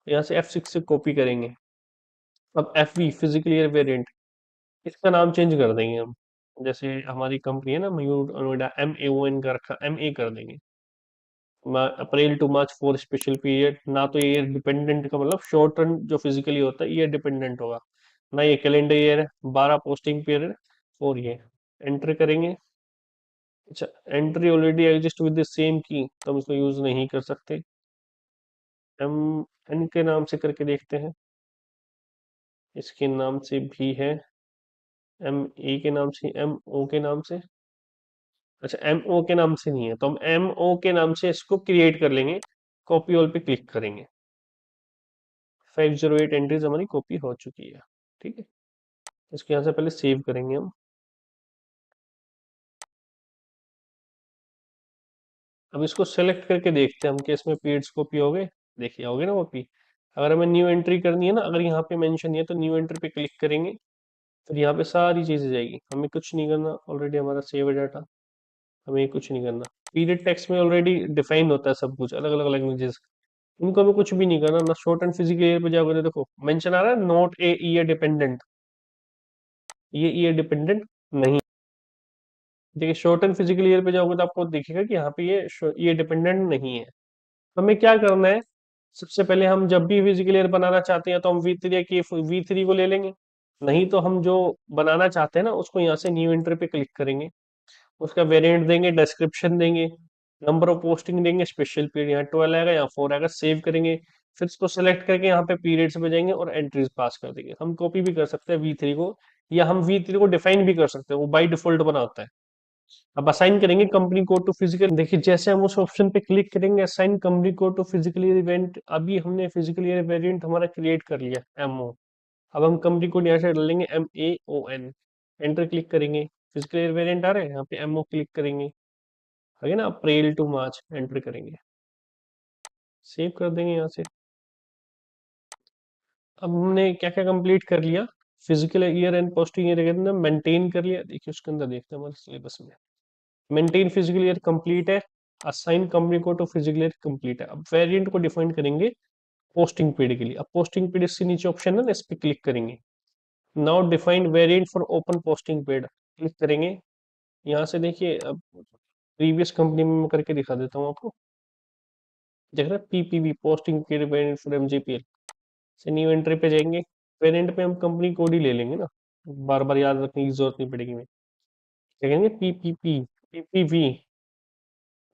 यहाँ से F6 से कॉपी करेंगे। अब एफवी फिजिकल ईयर वेरिएंट, इसका नाम चेंज कर देंगे हम। जैसे हमारी कंपनी है ना मयूर नोएडा, MAON का रखा, MA कर देंगे। April to March for special period, ना तो ये डिपेंडेंट का मतलब शॉर्ट टर्म जो फिजिकली होता है ये डिपेंडेंट होगा, ना ये कैलेंडर ईयर है, 12 पोस्टिंग पीरियड और ये एंटर करेंगे। अच्छा, entry already exist with the same की, तो हम इसको यूज नहीं कर सकते। एम एन के नाम से करके देखते हैं, इसके नाम से भी है, MA के नाम से, MO के नाम से। अच्छा, MO के नाम से नहीं है, तो हम MO के नाम से इसको क्रिएट कर लेंगे। कॉपी ऑल पे क्लिक करेंगे। 508 एंट्रीज हमारी कॉपी हो चुकी है। ठीक है, इसको यहाँ से पहले सेव करेंगे हम। अब इसको सेलेक्ट करके देखते हैं हम कि इसमें पीरियड्स कॉपी हो गए। देखिए हो गए ना कॉपी। अगर हमें न्यू एंट्री करनी है ना, अगर यहाँ पे मेंशन नहीं है तो न्यू एंट्री पे क्लिक करेंगे, फिर यहाँ पे सारी चीजें जाएगी, हमें कुछ नहीं करना, ऑलरेडी हमारा सेव है डाटा, हमें कुछ नहीं करना। पीरियड टेक्स्ट में ऑलरेडी डिफाइन होता है सब कुछ, अलग अलग लैंग्वेजेस, इनको हमें कुछ भी नहीं करना ना। शॉर्ट एंड फिजिकल ईयर पे जाओगे तो देखो मेंशन आ रहा है नॉट ए ईयर डिपेंडेंट, ये ईयर डिपेंडेंट नहीं। देखिए शॉर्ट एंड फिजिकल ईयर पे जाओगे तो आपको दिखेगा कि यहाँ पे ये डिपेंडेंट नहीं है। तो हमें क्या करना है, सबसे पहले हम जब भी फिजिकल ईयर बनाना चाहते हैं तो हम V3 की V3 को ले लेंगे, नहीं तो हम जो बनाना चाहते हैं ना उसको यहाँ से न्यू एंट्री पे क्लिक करेंगे, उसका वेरिएंट देंगे, डिस्क्रिप्शन देंगे, नंबर ऑफ पोस्टिंग देंगे, स्पेशल पीरियड यहाँ 12 आएगा, यहाँ 4 आएगा, सेव करेंगे। फिर इसको सेलेक्ट करके यहाँ पे पीरियड्स पे जाएंगे और एंट्रीज पास कर देंगे। हम कॉपी भी कर सकते हैं V3 को, या हम V3 को डिफाइन भी कर सकते हैं, वो बाई डिफॉल्ट बना होता है। अब असाइन करेंगे कंपनी कोड टू फिजिकल, देखिए जैसे हम उस ऑप्शन पे क्लिक करेंगे assign company code to physical year event, अभी हमने फिजिकल ईयर वेरिएंट हमारा क्रिएट कर लिया MO। अब हम कंपनी कोड यहाँ से डालेंगे MAON, एंटर क्लिक करेंगे, फिजिकल ईयर वेरिएंट आ रहा है, यहाँ पे MO क्लिक करेंगे, आगे ना अप्रैल टू मार्च एंटर करेंगे, सेव कर देंगे यहाँ से। अब हमने क्या क्या कंप्लीट कर लिया, physical year and posting year के अंदर मेंटेन कर लिया। देखिए उसके अंदर देखते हैं हमारे सिलेबस में, मेंटेन फिजिकल ईयर कंप्लीट है, असाइन कंपनी को टू फिजिकल ईयर कंप्लीट है। अब वेरिएंट को डिफाइन करेंगे पोस्टिंग पीरियड के लिए। अब पोस्टिंग पीरियड से नीचे ऑप्शन है ना, इस पे क्लिक करेंगे, now define variant for open posting period, click करेंगे। यहाँ से देखिए अब प्रीवियस कंपनी में मैं करके दिखा देता हूँ आपको, देख रहे हैं PPV posting period variant for MJPL से न्यू एंट्री पे जाएंगे। वेरिएंट पे हम कंपनी कोड ही ले लेंगे ना, बार बार याद रखने की जरूरत नहीं पड़ेगी। मैं क्या कहेंगे, PPP PPV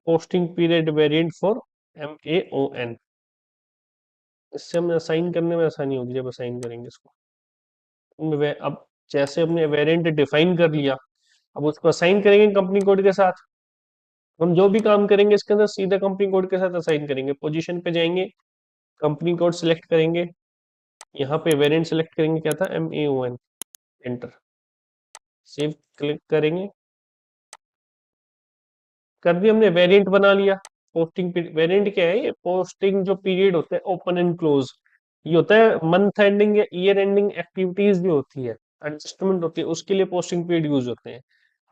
posting period variant for MAON। इससे हमें असाइन करने में आसानी होगी जब असाइन करेंगे इसको। अब जैसे हमने वेरिएंट डिफाइन कर लिया, अब उसको असाइन करेंगे कंपनी कोड के साथ। हम जो भी काम करेंगे इसके अंदर सीधा कंपनी कोड के साथ असाइन करेंगे। पोजीशन पे जाएंगे, कंपनी कोड सिलेक्ट करेंगे, यहाँ पे वेरिएंट सिलेक्ट करेंगे, क्या था, MAON, एंटर। सेव क्लिक करेंगे, कर दिया हमने, वेरिएंट बना लिया। पोस्टिंग वेरिएंट क्या है, ये पोस्टिंग जो पीरियड होता है ओपन एंड क्लोज, ये होता है मंथ एंडिंग या ईयर एंडिंग एक्टिविटीज जो होती है, एडजस्टमेंट होती है, उसके लिए पोस्टिंग पीरियड यूज होते हैं।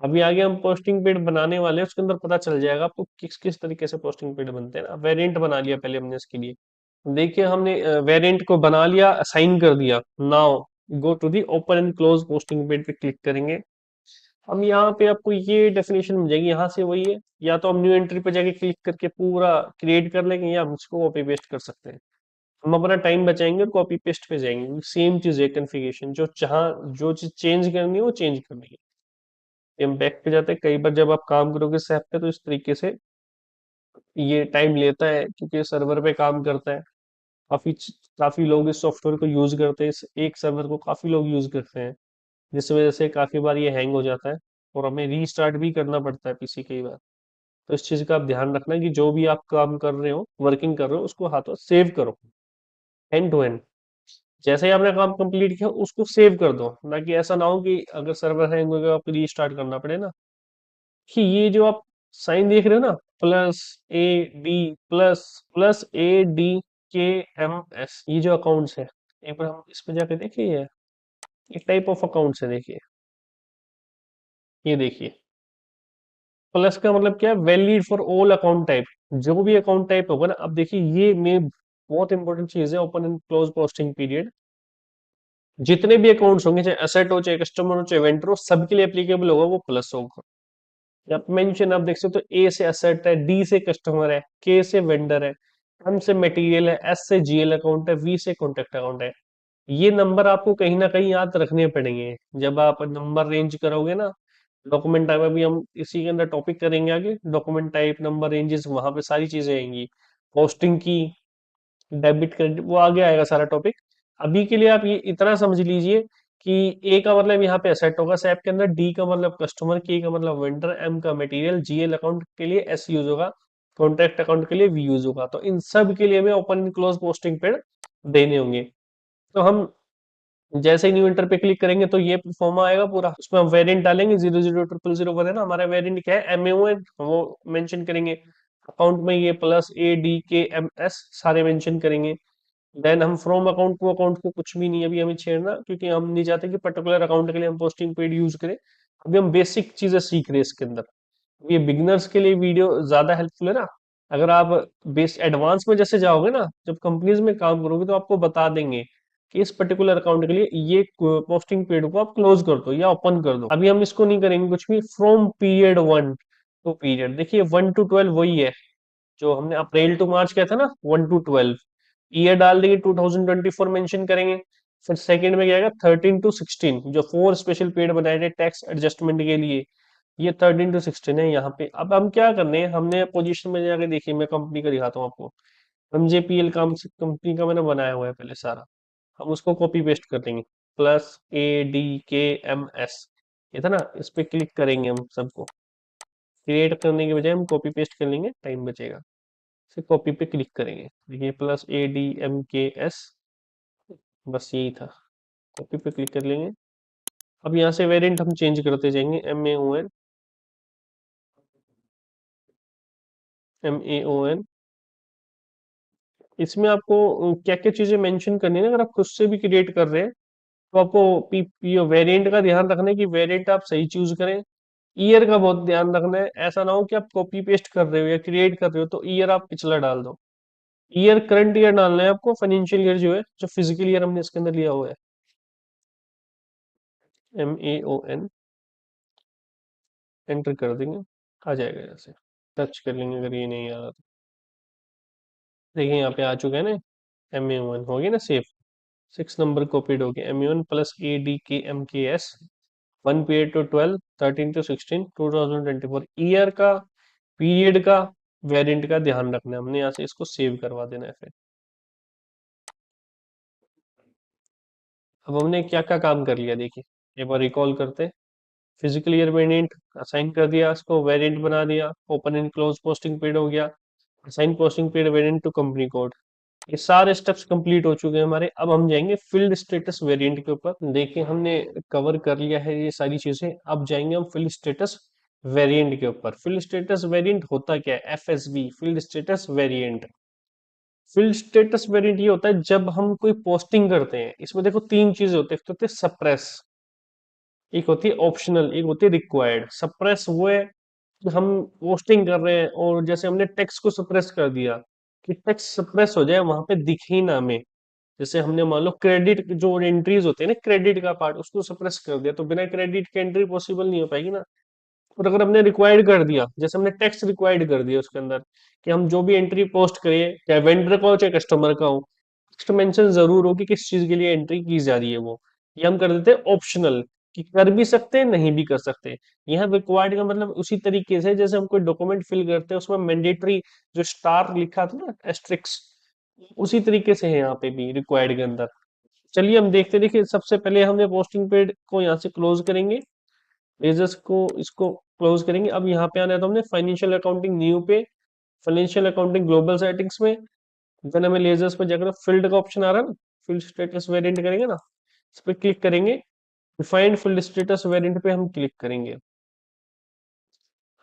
अभी आगे हम पोस्टिंग पीरियड बनाने वाले हैं, उसके अंदर पता चल जाएगा आपको किस किस तरीके से पोस्टिंग पीरियड बनते हैं ना। वेरिएंट बना लिया पहले हमने इसके लिए, देखिए हमने वेरिएंट को बना लिया, असाइन कर दिया। Now go to the open and close posting period पे क्लिक करेंगे। हम यहाँ पे आपको ये डेफिनेशन मिल जाएगी, यहाँ से वही है, या तो हम न्यू एंट्री पे जाके क्लिक करके पूरा क्रिएट कर लेंगे, या हम इसको कॉपी पेस्ट कर सकते हैं। हम अपना टाइम बचाएंगे और कॉपी पेस्ट पे जाएंगे। सेम चीज है, कन्फिगरेशन जो जो चीज चेंज करनी है वो चेंज करनी है। हम बैक पे जाते हैं, कई बार जब आप काम करोगे सैप पे तो इस तरीके से ये टाइम लेता है, क्योंकि सर्वर पे काम करता है। काफी काफी लोग इस सॉफ्टवेयर को यूज करते हैं, इस एक सर्वर को काफी लोग यूज करते हैं, जिस वजह से काफी बार ये हैंग हो जाता है और हमें रीस्टार्ट भी करना पड़ता है पीसी कई बार। तो इस चीज का आप ध्यान रखना कि जो भी आप काम कर रहे हो, वर्किंग कर रहे हो, उसको हाथों सेव करो, एंड टू एंड। जैसे ही आपने काम कंप्लीट किया उसको सेव कर दो, ना कि ऐसा ना हो कि अगर सर्वर हैंग हो गया आपको रीस्टार्ट करना पड़े ना। कि ये जो आप साइन देख रहे हो ना, +AD ++ADKMS, ये जो अकाउंट्स है, एक बार हम इस पे जाके देखिए, ये टाइप ऑफ अकाउंट्स है, देखिए, ये देखिए। प्लस का मतलब क्या है, valid for all account type, जो भी अकाउंट टाइप होगा ना। अब देखिए ये में बहुत इंपॉर्टेंट चीज है, open and close posting period, जितने भी अकाउंट्स होंगे, चाहे एसेट हो, चाहे कस्टमर हो, चाहे वेंडर हो, सबके लिए एप्लीकेबल होगा वो प्लस होगा। आप मेंशन आप देख सकते हो, ए से एसेट है, डी से कस्टमर है, के से वेंडर है, एम से मटेरियल है, एस से जीएल अकाउंट है, वी से कॉन्टेक्ट अकाउंट है। ये नंबर आपको कहीं ना कहीं याद रखने पड़ेंगे जब आप नंबर रेंज करोगे ना। डॉक्यूमेंट टाइप, अभी हम इसी के अंदर टॉपिक करेंगे आगे, डॉक्यूमेंट टाइप, नंबर रेंजेस, वहां पे सारी चीजें आएंगी। पोस्टिंग की, डेबिट क्रेडिट, वो आगे आएगा सारा टॉपिक। अभी के लिए आप ये इतना समझ लीजिए कि ए का मतलब यहाँ पे एसेट होगा सैप के अंदर, डी का मतलब कस्टमर, के का मतलब वेंडर, एम का मटेरियल, जीएल अकाउंट के लिए एस यूज होगा, कॉन्ट्रैक्ट अकाउंट के लिए वी यूज होगा। तो इन सब के लिए हमें open and close posting paid देने होंगे। तो हम जैसे ही न्यू इंटर पे क्लिक करेंगे तो ये फॉर्म आएगा पूरा, उसमें हम वेरिएंट डालेंगे, 000001 है ना हमारा वेरिएंट, क्या है, MAON, वो मेंशन करेंगे। अकाउंट में ये +ADKMS सारे मेंशन करेंगे। देन हम फ्रॉम अकाउंट टू अकाउंट को कुछ भी नहीं अभी हमें छेड़ना, क्योंकि हम नहीं चाहते कि पर्टिकुलर अकाउंट के लिए हम पोस्टिंग पेड यूज करें। अभी हम बेसिक चीजें सीख रहे हैं इसके अंदर। ये बिगिनर्स के लिए वीडियो ज्यादा हेल्पफुल है ना। अगर आप बेस एडवांस में जैसे जाओगे ना, जब कंपनीज में काम करोगे तो आपको बता देंगे कि इस पर्टिकुलर अकाउंट के लिए ये पोस्टिंग पीरियड को आप क्लोज कर दो या ओपन कर दो। अभी हम इसको नहीं करेंगे कुछ भी, फ्रॉम पीरियड 1 टू पीरियड, देखिए 1 to 12 वही है जो हमने अप्रैल टू मार्च किया था ना, 1 to 12। ईयर डाल देंगे 2024 मेंशन करेंगे। फिर सेकंड में क्या आएगा, 13 to 16, जो 4 स्पेशल पीरियड बनाए थे टैक्स एडजस्टमेंट के लिए, ये 13 to 16 है यहाँ पे। अब हम क्या करने हैं, हमने पोजीशन में जाके देखिए, मैं कंपनी का दिखाता हूँ आपको। MJPL काम से कंपनी का मैंने बनाया हुआ है पहले सारा, हम उसको कॉपी पेस्ट कर देंगे। +ADKMS, ये था ना, इस पे क्लिक करेंगे हम सबको। क्रिएट करने के बजाय हम कॉपी पेस्ट कर लेंगे, टाइम बचेगा। फिर कॉपी पे क्लिक करेंगे, देखिए +ADMKS, बस यही था। कॉपी पे क्लिक कर लेंगे। अब यहाँ से वेरिएंट हम चेंज करते जाएंगे, MAON। इसमें आपको क्या क्या चीजें मेंशन करनी है ना, अगर आप खुद से भी क्रिएट कर रहे हैं तो आपको वेरिएंट का ध्यान रखना है कि वेरिएंट आप सही चूज करें। ईयर का बहुत ध्यान रखना है, ऐसा ना हो कि आप कॉपी पेस्ट कर रहे हो या क्रिएट कर रहे हो तो ईयर आप पिछला डाल दो। ईयर करंट ईयर डालना है आपको, फाइनेंशियल ईयर जो है, जो फिजिकल ईयर हमने इसके अंदर लिया हुआ है। MAON, एंटर कर देंगे, आ जाएगा जैसे। टच कर लेंगे अगर ये नहीं आ रहा तो। देखिए यहाँ पे आ चुका है ना, MAON हो गया ना सेव। 6 नंबर कॉपीड हो गया, MAON +ADKMKS, 1 period to 12, 13 to 16, 2024। Year का, पीरियड का, वेरिएंट का ध्यान रखना है, हमने यहाँ से इसको सेव करवा देना है फिर। अब हमने क्या क्या काम कर लिया देखिए, एक बार रिकॉल करते हैं। फिजिकल ईयर वेरिएंट असाइन कर दिया, इसको वेरिएंट बना दिया, open and close posting period हो गया, assign posting period variant to company code. ये सारे स्टेप्स कंप्लीट हो चुके हैं हमारे। अब हम जाएंगे फील्ड स्टेटस वेरिएंट के ऊपर। देखिए हमने कवर कर लिया है ये सारी चीजें। अब जाएंगे हम फील्ड स्टेटस वेरिएंट के ऊपर। फील्ड स्टेटस वेरिएंट होता क्या है? FSV, field status variant. Field status variant ये होता है जब हम कोई पोस्टिंग करते हैं। इसमें देखो तीन चीजें होती है, एक तो होती है सप्रेस, एक होती है ऑप्शनल, एक होती है रिक्वायर्ड। सप्रेस वो है कि हम पोस्टिंग कर रहे हैं और जैसे हमने टेक्स्ट को सप्रेस कर दिया कि टेक्स्ट सप्रेस हो जाए, वहां पे दिखे ही ना हमें। जैसे हमने मान लो क्रेडिट जो एंट्रीज होते हैं ना, क्रेडिट का पार्ट, उसको सप्रेस कर दिया तो बिना क्रेडिट के एंट्री पॉसिबल नहीं हो पाएगी ना। और अगर हमने रिक्वायर्ड कर दिया, जैसे हमने टेक्स्ट रिक्वायर्ड कर दिया उसके अंदर कि हम जो भी एंट्री पोस्ट करिए, चाहे वेंडर का हो चाहे कस्टमर का हो, टेक्स्ट मेंशन जरूर हो कि किस चीज के लिए एंट्री की जा रही है वो। ये हम कर देते हैं ऑप्शनल, कि कर भी सकते हैं नहीं भी कर सकते। यहाँ रिक्वायर्ड का मतलब उसी तरीके से जैसे हम कोई डॉक्यूमेंट फिल करते हैं उसमें मैंडेटरी जो स्टार लिखा था ना, एस्ट्रिक्स, उसी तरीके से है यहाँ पे भी रिक्वायर्ड के अंदर। चलिए हम देखते हैं। देखिए सबसे पहले हमने पोस्टिंग पेड को यहाँ से क्लोज करेंगे, पेजेस को इसको क्लोज करेंगे। अब यहाँ पे आना है तो हमने फाइनेंशियल अकाउंटिंग न्यू पे, फाइनेंशियल अकाउंटिंग ग्लोबल सेटिंग्स में, देन हमें लेजर्स पे जाकर फील्ड का ऑप्शन आ रहा है ना, फील्ड स्टेटस वेरिएंट करेंगे ना, इस पे क्लिक करेंगे। डिफाइंड फील्ड स्टेटस वेरिएंट पे हम क्लिक करेंगे।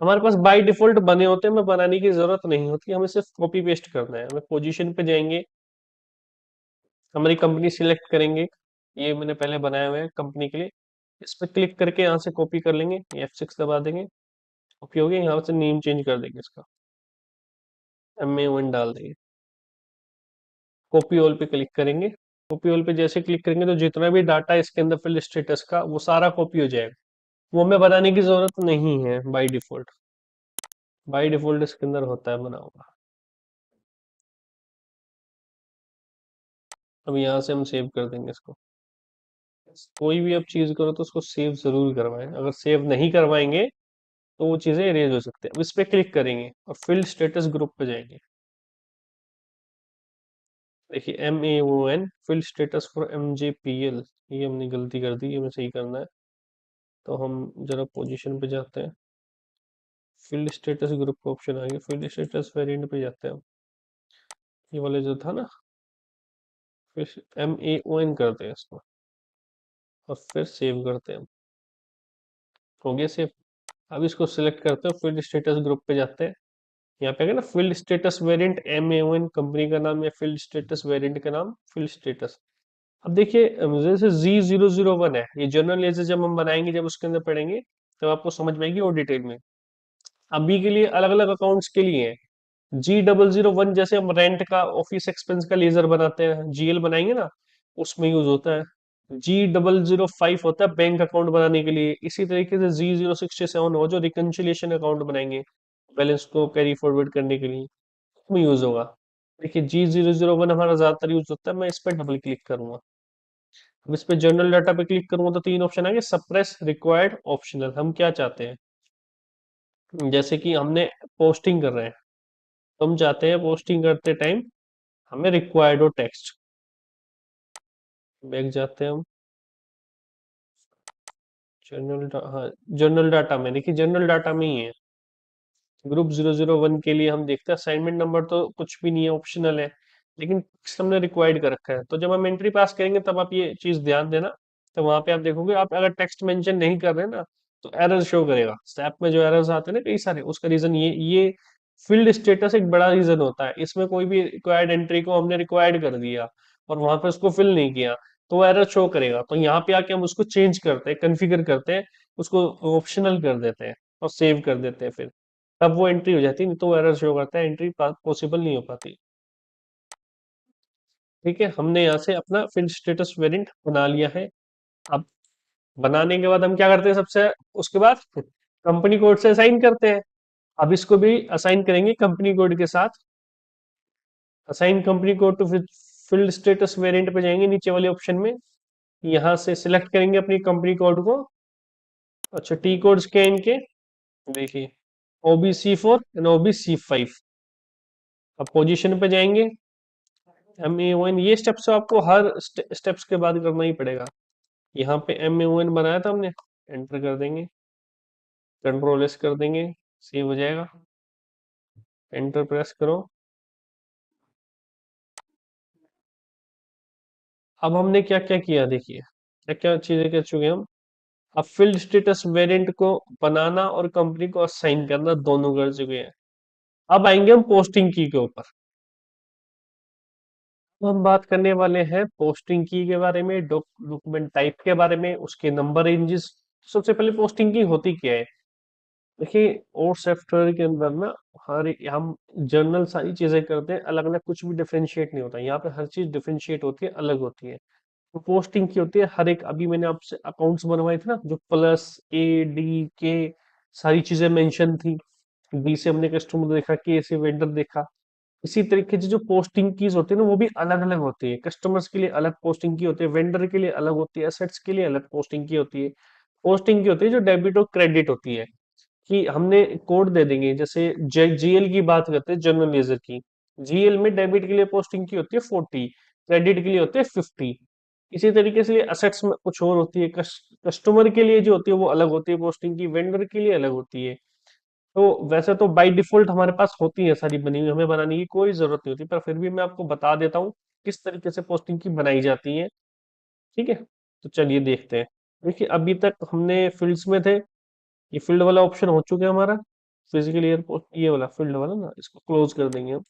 हमारे पास बाय डिफॉल्ट बने होते हैं, हमें बनाने की जरूरत नहीं होती, हमें सिर्फ कॉपी पेस्ट करना है। हमें पोजीशन पे जाएंगे, हमारी कंपनी सिलेक्ट करेंगे, ये मैंने पहले बनाया हुआ है कंपनी के लिए। इस पे क्लिक करके यहाँ से कॉपी कर लेंगे, F6 दबा देंगे, कॉपी हो गया। यहाँ से नेम चेंज कर देंगे इसका, MA1 डाल देंगे, कॉपी ऑल पे क्लिक करेंगे। कॉपी ऑल पे जैसे क्लिक करेंगे तो जितना भी डाटा है इसके अंदर फिल स्टेटस का वो सारा कॉपी हो जाएगा। वो हमें बनाने की जरूरत नहीं है बाय डिफॉल्ट, बाय डिफॉल्ट इसके अंदर होता है बना हुआ। अब यहाँ से हम सेव कर देंगे इसको। कोई भी आप चीज करो तो उसको सेव जरूर करवाएं, अगर सेव नहीं करवाएंगे तो वो चीजें इरेज हो सकते हैं। अब इस पे क्लिक करेंगे और फील्ड स्टेटस ग्रुप पे जाएंगे। देखिए MAON field status for MJPL, ये हमने गलती कर दी, ये हमें सही करना है। तो हम जरा पोजीशन पे जाते हैं, फील्ड स्टेटस ग्रुप का ऑप्शन आ गया, फील्ड स्टेटस वेरिएंट पे जाते हैं हम। ये वाले जो था ना, फिर MAON करते हैं इसको और फिर सेव करते हैं हम। हो गया सेव। अब इसको सिलेक्ट करते हैं, फील्ड स्टेटस ग्रुप पे जाते हैं। यहाँ पे ना field status variant MAON, company का नाम, या फील्ड स्टेटस वेरिएंट का नाम फील्ड स्टेटस। अब देखिए जैसे G001 है, ये जनरल लेजर जब हम बनाएंगे, जब उसके अंदर पढ़ेंगे तब आपको समझ में आएगी और डिटेल में। अभी के लिए अलग अलग अकाउंट्स के लिए है। G001 जैसे हम रेंट का, ऑफिस एक्सपेंस का लेजर बनाते हैं, GL बनाएंगे ना, उसमें यूज होता है। G005 होता है बैंक अकाउंट बनाने के लिए। इसी तरीके से G067 हो जो रिकंसिलिएशन अकाउंट बनाएंगे, बैलेंस को कैरी फॉरवर्ड करने के लिए, उसमें यूज होगा। देखिए G001 हमारा ज्यादातर यूज होता है। मैं इस पर डबल क्लिक करूंगा। अब इस पे जनरल डाटा पे क्लिक करूंगा तो तीन ऑप्शन आएंगे, सप्रेस, रिक्वायर्ड, ऑप्शनल। हम क्या चाहते हैं, जैसे कि हमने पोस्टिंग कर रहे हैं तो हम चाहते हैं पोस्टिंग करते टाइम हमें रिक्वायर्ड हो टेक्स्ट। बैक जाते हैं हम, हाँ जनरल डाटा में, देखिए जनरल डाटा में ही है। ग्रुप 001 के लिए हम देखते हैं असाइनमेंट नंबर तो कुछ भी नहीं है, ऑप्शनल है, लेकिन text हमने रिक्वायर्ड कर रखा है। तो जब हम एंट्री पास करेंगे तब आप ये चीज ध्यान देना। तो वहां पे आप देखोगे, आप अगर टेक्स्ट मेंशन नहीं कर रहे ना तो एरर शो करेगा। स्टैप में जो एरर्स आते हैं ना कई सारे, उसका रीजन ये फील्ड स्टेटस एक बड़ा रीजन होता है। इसमें कोई भी रिक्वायर्ड एंट्री को हमने रिक्वायर्ड कर दिया और वहां पे उसको फिल नहीं किया तो एरर शो करेगा। तो यहाँ पे आके हम उसको चेंज करते हैं, कन्फिगर करते हैं, उसको ऑप्शनल कर देते हैं और सेव कर देते हैं फिर, तब वो एंट्री हो जाती है। नहीं तो वो एरर शो करता है, एंट्री पॉसिबल नहीं हो पाती। ठीक है, हमने यहाँ से अपना फील्ड स्टेटस वेरिएंट बना लिया है। अब बनाने के बाद हम क्या करते हैं, सबसे उसके बाद कंपनी कोड से असाइन करते हैं। अब इसको भी असाइन करेंगे कंपनी कोड के साथ। Assign company code to field status variant पे जाएंगे, नीचे वाले ऑप्शन में यहाँ से सिलेक्ट करेंगे अपनी कंपनी कोड को। अच्छा, टी कोड स्कैन के देखिए OBC4 एंड OBC5, अब पोजीशन पे जाएंगे, MAON, ये स्टेप्स आपको हर स्टेप्स के बाद करना ही पड़ेगा। यहाँ पे MAON बनाया था हमने, एंटर कर देंगे, कंट्रोल S कर देंगे, सेव हो जाएगा, एंटर प्रेस करो। अब हमने क्या क्या किया देखिए, क्या क्या चीजें कर चुके हैं हम। अब फील्ड स्टेटस वेरिएंट को बनाना और कंपनी को असाइन करना दोनों कर चुके हैं। अब आएंगे हम पोस्टिंग की के ऊपर। तो हम बात करने वाले हैं पोस्टिंग की के बारे में, डॉक्यूमेंट टाइप के बारे में, उसके नंबर रेंजेस। सबसे पहले पोस्टिंग की होती क्या है, देखिए और सॉफ्टवेयर के अंदर ना हर हम जर्नल सारी चीजें करते हैं अलग अलग, कुछ भी डिफरेंशिएट नहीं होता यहाँ पे, हर चीज डिफरेंशिएट होती है, अलग होती है। तो पोस्टिंग की होती है हर एक, अभी मैंने आपसे अकाउंट्स बनवाए थे ना, जो प्लस A D K सारी चीजें मेंशन थी। B से हमने कस्टमर देखा, K से वेंडर देखा। इसी तरीके से जो पोस्टिंग कीज होती है ना, वो भी अलग अलग होती है। कस्टमर्स के लिए अलग पोस्टिंग की होती है, वेंडर के लिए अलग होती है, एसेट्स के लिए अलग पोस्टिंग की होती है। पोस्टिंग की होती है जो डेबिट और क्रेडिट होती है, कि हमने कोड दे देंगे। जैसे GL की बात करते हैं, जनरल लेजर की, GL में डेबिट के लिए पोस्टिंग की होती है 40, क्रेडिट के लिए होते हैं 50। इसी तरीके से असेट्स में कुछ और होती है, कस्टमर के लिए जो होती है वो अलग होती है पोस्टिंग की, वेंडर के लिए अलग होती है। तो वैसे तो बाय डिफॉल्ट हमारे पास होती है सारी बनी हुई, हमें बनाने की कोई जरूरत नहीं होती, पर फिर भी मैं आपको बता देता हूँ किस तरीके से पोस्टिंग की बनाई जाती है। ठीक है, तो चलिए देखते हैं। देखिए अभी तक हमने फील्ड्स में थे, ये फील्ड वाला ऑप्शन हो चुका है हमारा, फिजिकल एयरपोर्ट ये वाला फील्ड वाला ना, इसको क्लोज कर देंगे हम।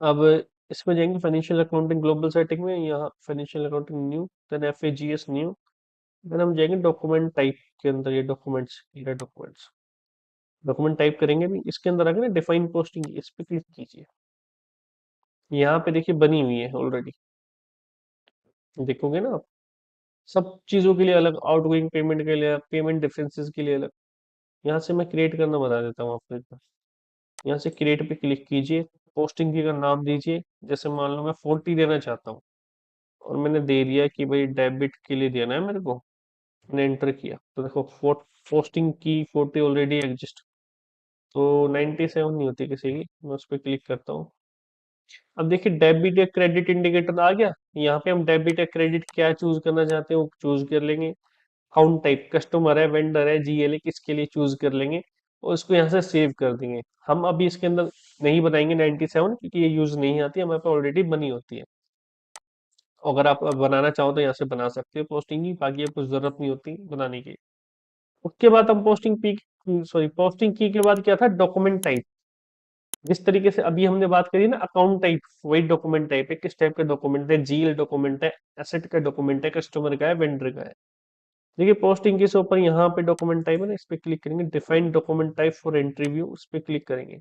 अब इसमें जाएंगे फाइनेंशियल अकाउंटिंग ग्लोबल सेटिंग में, यहाँ financial accounting new, then FAGS new, then हम जाएंगे डॉक्यूमेंट टाइप के अंदर, ये डॉक्यूमेंट्स, ये डॉक्यूमेंट्स, डॉक्यूमेंट टाइप करेंगे भी, इसके अंदर आगे ना डिफाइन पोस्टिंग, इस पे क्लिक कीजिए। यहाँ पे देखिए बनी हुई है ऑलरेडी, देखोगे ना आप, सब चीजों के लिए अलग, आउटगोइंग पेमेंट के लिए, पेमेंट डिफरेंसेस के लिए अलग। यहाँ से मैं क्रिएट करना बता देता हूँ आपको एक बार। यहाँ से क्रिएट पे क्लिक कीजिए, पोस्टिंग की का नाम दीजिए, जैसे मान लो मैं 40 देना चाहता हूँ, और मैंने दे दिया कि भाई डेबिट के लिए देना है मेरे को, मैंने एंटर किया तो देखो पोस्टिंग की 40 ऑलरेडी एग्जिस्ट, तो 97 नहीं होती किसी की। मैं उस पर क्लिक करता हूँ। अब देखिए डेबिट या क्रेडिट इंडिकेटर आ गया, यहाँ पे हम डेबिट या क्रेडिट क्या चूज करना चाहते हैं वो चूज कर लेंगे। अकाउंट टाइप कस्टमर है, वेंडर है, GL है, किसके लिए चूज कर लेंगे, और इसको यहाँ से सेव कर देंगे। हम अभी इसके अंदर नहीं बनाएंगे 97, क्योंकि ये यूज नहीं आती, हमारे पास ऑलरेडी बनी होती है। अगर आप बनाना चाहो तो यहाँ से बना सकते हो पोस्टिंग की, बाकी आपको जरूरत नहीं होती बनाने की। उसके बाद हम पोस्टिंग की के बाद क्या था, डॉक्यूमेंट टाइप। जिस तरीके से अभी हमने बात करी ना अकाउंट टाइप, वही डॉक्यूमेंट टाइप है। किस टाइप का डॉक्यूमेंट है, GL डॉक्यूमेंट है, एसेट का डॉक्यूमेंट है, कस्टमर का है, वेंडर का है। देखिए पोस्टिंग के ऊपर यहाँ पे डॉक्यूमेंट टाइप है ना, इस पे क्लिक करेंगे, define document type for entry view, उस पे क्लिक करेंगे।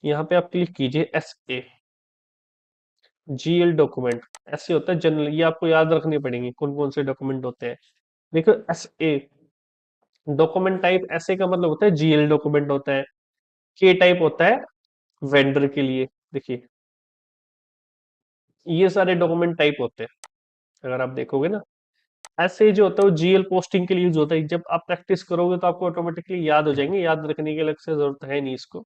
यहाँ पे आप क्लिक कीजिए SA, GL डॉक्यूमेंट, ऐसे होता है जनरल, ये आपको याद रखने पड़ेंगे कौन कौन से डॉक्यूमेंट होते हैं। देखो SA डॉक्यूमेंट टाइप, ऐसे का मतलब होता है GL डॉक्यूमेंट होता है, K टाइप होता है वेंडर के लिए। देखिए ये सारे डॉक्यूमेंट टाइप होते हैं, अगर आप देखोगे ना। ऐसे जो होता है वो GL पोस्टिंग के लिए यूज होता है, जब आप प्रैक्टिस करोगे तो आपको ऑटोमेटिकली याद हो जाएंगे, याद रखने की अलग से जरूरत है नहीं इसको।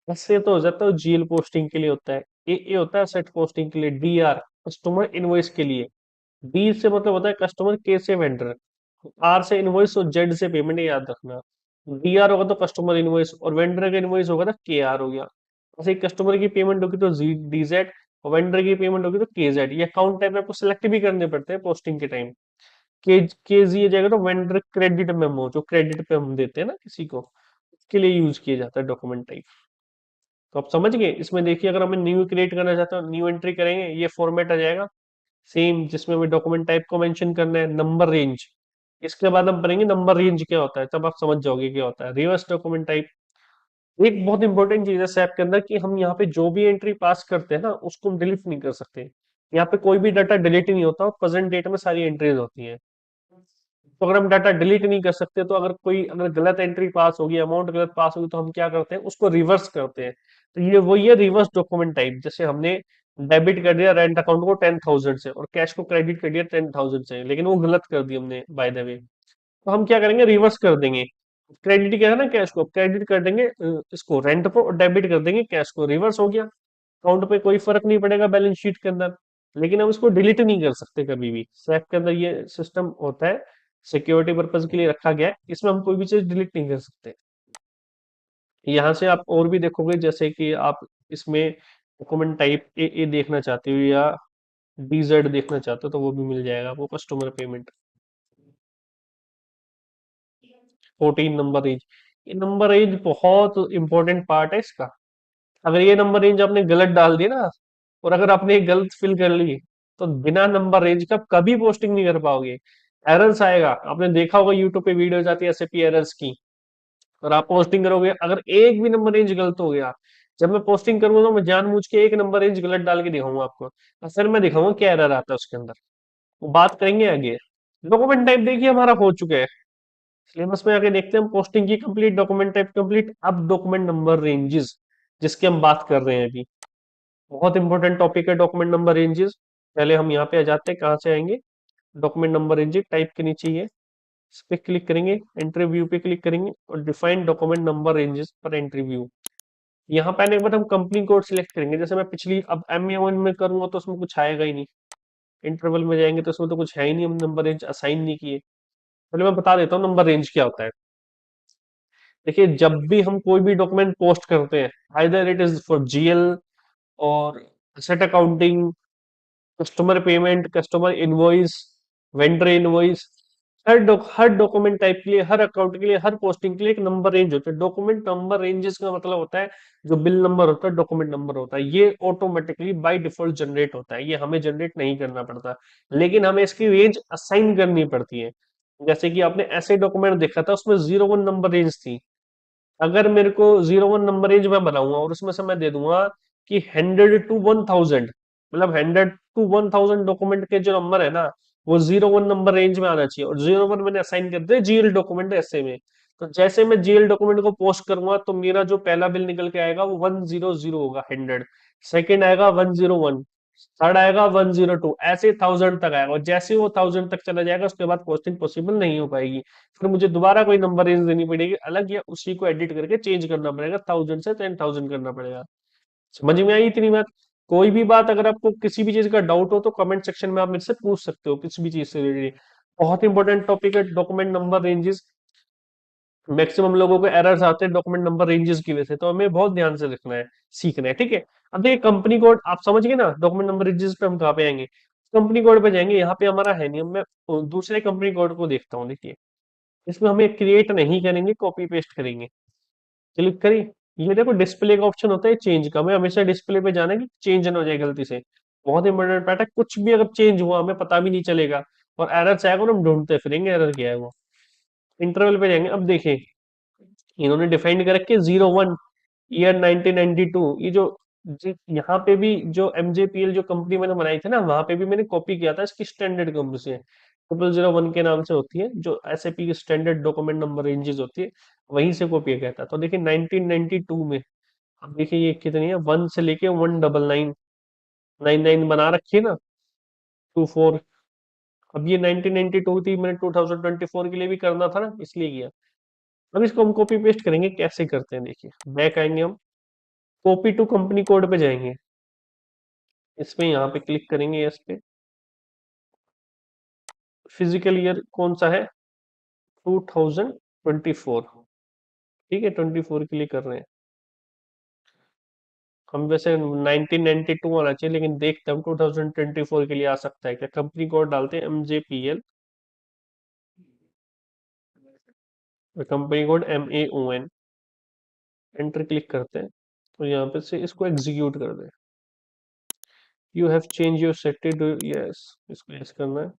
ऐसे तो हो जाता है, GL पोस्टिंग के लिए होता है। ए होता है सेट पोस्टिंग के लिए, DR कस्टमर इनवॉइस के लिए, B से मतलब होता है कस्टमर, K से वेंडर, R से इनवॉइस और Z से पेमेंट, याद रखना। DR होगा तो कस्टमर इनवॉइस, और वेंडर का इनवॉइस होगा तो KR हो गया। ऐसे कस्टमर की पेमेंट होगी तो DZ, और वेंडर की पेमेंट होगी तो KZ। ये अकाउंट टाइप आपको सिलेक्ट भी करने पड़ते हैं पोस्टिंग के टाइम। KZ जाएगा तो वेंडर क्रेडिट मेमो, जो क्रेडिट पे हम देते हैं ना किसी को, उसके लिए यूज किया जाता है डॉक्यूमेंट टाइप। तो आप समझ गए। इसमें देखिए अगर हमें न्यू क्रिएट करना चाहते हो, न्यू एंट्री करेंगे, ये फॉर्मेट आ जाएगा सेम, जिसमें हमें डॉक्यूमेंट टाइप को मेंशन करना है, नंबर रेंज। इसके बाद हम पढ़ेंगे नंबर रेंज क्या होता है, तब आप समझ जाओगे क्या होता है रिवर्स डॉक्यूमेंट टाइप। एक बहुत इंपॉर्टेंट चीज है सैप के अंदर, कि हम यहाँ पे जो भी एंट्री पास करते हैं ना, उसको हम डिलीट नहीं कर सकते। यहाँ पे कोई भी डाटा डिलीट नहीं होता, प्रेजेंट डेट में सारी एंट्रीज होती है। तो अगर हम डाटा डिलीट नहीं कर सकते, तो अगर गलत एंट्री पास होगी, अमाउंट गलत पास होगी, तो हम क्या करते हैं, उसको रिवर्स करते हैं। तो ये वही है रिवर्स डॉक्यूमेंट टाइप। जैसे हमने डेबिट कर दिया रेंट अकाउंट को 10,000 से, और कैश को क्रेडिट कर दिया 10,000 से, लेकिन वो गलत कर दिया हमने बाय द वे, तो हम क्या करेंगे, रिवर्स कर देंगे। क्रेडिट किया है ना कैश को, क्रेडिट कर देंगे इसको रेंट को, और डेबिट कर देंगे कैश को, रिवर्स हो गया। अकाउंट पे कोई फर्क नहीं पड़ेगा बैलेंस शीट के अंदर। लेकिन हम इसको डिलीट नहीं कर सकते कभी भी, स्वैप के अंदर ये सिस्टम होता है, सिक्योरिटी पर्पज के लिए रखा गया है, इसमें हम कोई भी चीज डिलीट नहीं कर सकते। यहाँ से आप और भी देखोगे, जैसे कि आप इसमें डॉक्यूमेंट टाइप ए देखना चाहते हो या डीजेड देखना चाहते हो, तो वो भी मिल जाएगा आपको। कस्टमर पेमेंट, 14 नंबर रेंज, ये नंबर रेंज बहुत इंपॉर्टेंट पार्ट है इसका। अगर ये नंबर रेंज आपने गलत डाल दिया ना, और अगर आपने ये गलत फिल कर ली, तो बिना नंबर रेंज का कभी पोस्टिंग नहीं कर पाओगे। एरर्स आएगा, आपने देखा होगा यूट्यूब पे वीडियोज आती है एसएपी एरर्स की, और आप पोस्टिंग करोगे अगर एक भी नंबर रेंज गलत हो गया, जब मैं पोस्टिंग करूंगा तो मैं जानबूझ के एक नंबर रेंज गलत डाल के दिखाऊंगा आपको, असल में दिखाऊंगा क्या एरर आता है उसके अंदर। वो बात करेंगे आगे। डॉक्यूमेंट टाइप देखिए हमारा हो चुका है, सिलेबस में आगे देखते हैं हम। पोस्टिंग की कंप्लीट, डॉक्यूमेंट टाइप कंप्लीट, अब डॉक्यूमेंट नंबर रेंजेस जिसकी हम बात कर रहे हैं अभी, बहुत इंपॉर्टेंट टॉपिक है डॉक्यूमेंट नंबर रेंजेस। पहले हम यहाँ पे आ जाते हैं, कहाँ से आएंगे, डॉक्यूमेंट नंबर रेंजेस टाइप के नीचे ये, इस पे क्लिक करेंगे, एंट्री व्यू पे क्लिक करेंगे, और डिफाइन डॉक्यूमेंट नंबर रेंजेस पर एंट्री व्यू। यहाँ पे आने के बाद हम कंपनी कोड सिलेक्ट करेंगे। जैसे मैं पिछली अब MA1 में करूंगा तो उसमें कुछ आएगा ही नहीं, इंटरवल में जाएंगे तो उसमें तो कुछ है ही नहीं, हम नंबर रेंज असाइन नहीं किए। पहले मैं बता देता हूँ नंबर रेंज क्या होता है। देखिए जब भी हम कोई भी डॉक्यूमेंट पोस्ट करते हैं, either it is for GL और asset accounting, customer payment, customer invoice, vendor invoice, हर डॉक्यूमेंट टाइप के लिए, हर अकाउंट के लिए, हर पोस्टिंग के लिए एक नंबर रेंज होता है। डॉक्यूमेंट नंबर रेंजेस का मतलब होता है जो बिल नंबर होता है, डॉक्यूमेंट नंबर होता है, ये ऑटोमेटिकली बाय डिफॉल्ट जनरेट होता है, ये हमें जनरेट नहीं करना पड़ता, लेकिन हमें इसकी रेंज असाइन करनी पड़ती है। जैसे कि आपने ऐसे डॉक्यूमेंट देखा था, उसमें 01 नंबर रेंज थी। अगर मेरे को 01 नंबर रेंज मैं बनाऊंगा और उसमें से मैं दे दूंगा कि 100 to 1000, मतलब 100 to 1000 डॉक्यूमेंट के जो नंबर है ना, वो 01 नंबर रेंज में आना चाहिए, और 01 मैंने असाइन कर दिया जीएल डॉक्यूमेंट ऐसे में। तो जैसे मैं जीएल डॉक्यूमेंट को पोस्ट करूंगा तो मेरा जो पहला बिल निकल के आएगा वो 100 होगा, 100, सेकेंड आएगा 101, थर्ड आएगा 102, ऐसे 1000 तक आएगा, और जैसे वो 1000 तक चला जाएगा उसके बाद पोस्टिंग पॉसिबल नहीं हो पाएगी। फिर मुझे दोबारा कोई नंबर रेंज देनी पड़ेगी अलग, या उसी को एडिट करके चेंज करना पड़ेगा, 1000 से 10,000 करना पड़ेगा। समझ में आई इतनी बात? कोई भी बात अगर आपको किसी भी चीज का डाउट हो तो कमेंट सेक्शन में आप मेरे से पूछ सकते हो, किसी भी चीज से रिलेटेड। बहुत इंपॉर्टेंट टॉपिक है डॉक्यूमेंट नंबर रेंजेस। मैक्सिमम लोगों को एरर्स आते हैं डॉक्यूमेंट नंबर रेंजेस की वजह से, तो हमें बहुत ध्यान से लिखना है, सीखना है, ठीक है। अब देखिए कंपनी कोड आप समझ गए ना, डॉक्यूमेंट नंबर रेंजेस पे हम कहाँ पे आएंगे, कंपनी कोड पे जाएंगे। यहाँ पे हमारा है नहीं, मैं दूसरे कंपनी कोड को देखता हूँ। देखिए इसमें हमें क्रिएट नहीं करेंगे, कॉपी पेस्ट करेंगे। क्लिक करी, ये देखो डिस्प्ले का ऑप्शन होता है चेंज का, हमें हमेशा डिस्प्ले पे जाना है कि चेंज ना हो जाए गलती से। बहुत इंपॉर्टेंट पार्ट है, कुछ भी अगर चेंज हुआ हमें पता भी नहीं चलेगा, और एरर आएगा और हम ढूंढते फिरेंगे एरर क्या है वो। इंटरवल पे जाएंगे, अब देखिए इन्होंने डिफाइन कर रखे 01 ईयर 1992, ये जो यहाँ पे भी जो MJPL जो कंपनी मैंने बनाई थी ना, वहां पे भी मैंने कॉपी किया था इसकी स्टैंडर्ड कंपनी से, 0001 के नाम से होती है, जो SAP की स्टैंडर्ड डॉक्यूमेंट नंबर रेंजेस होती है, वहीं से कॉपी किया था। तो देखिए 1992 में, अब देखिए ये कितनी है, 1 से लेके 19999 बना रखी है ना, 24। अब ये 1992 थी, मैंने 2024 के लिए भी करना था ना, इसलिए किया। अब इसको हम कॉपी पेस्ट करेंगे, कैसे करते हैं देखिए, बैक आएंगे हम, कॉपी टू कंपनी कोड पे जाएंगे, इसमें यहाँ पे क्लिक करेंगे, इस पे फिजिकल ईयर कौन सा है, 2024, ठीक है, 24 के लिए कर रहे हैं हम। वैसे 1992 आना चाहिए, लेकिन देखते हैं हम 2024 के लिए आ सकता है क्या। कंपनी कोड डालते हैं MJPL, company code MAON, enter click करते हैं, तो यहाँ पे से इसको एग्जीक्यूट कर दें। You have change your settled, yes, इसको यस करना है।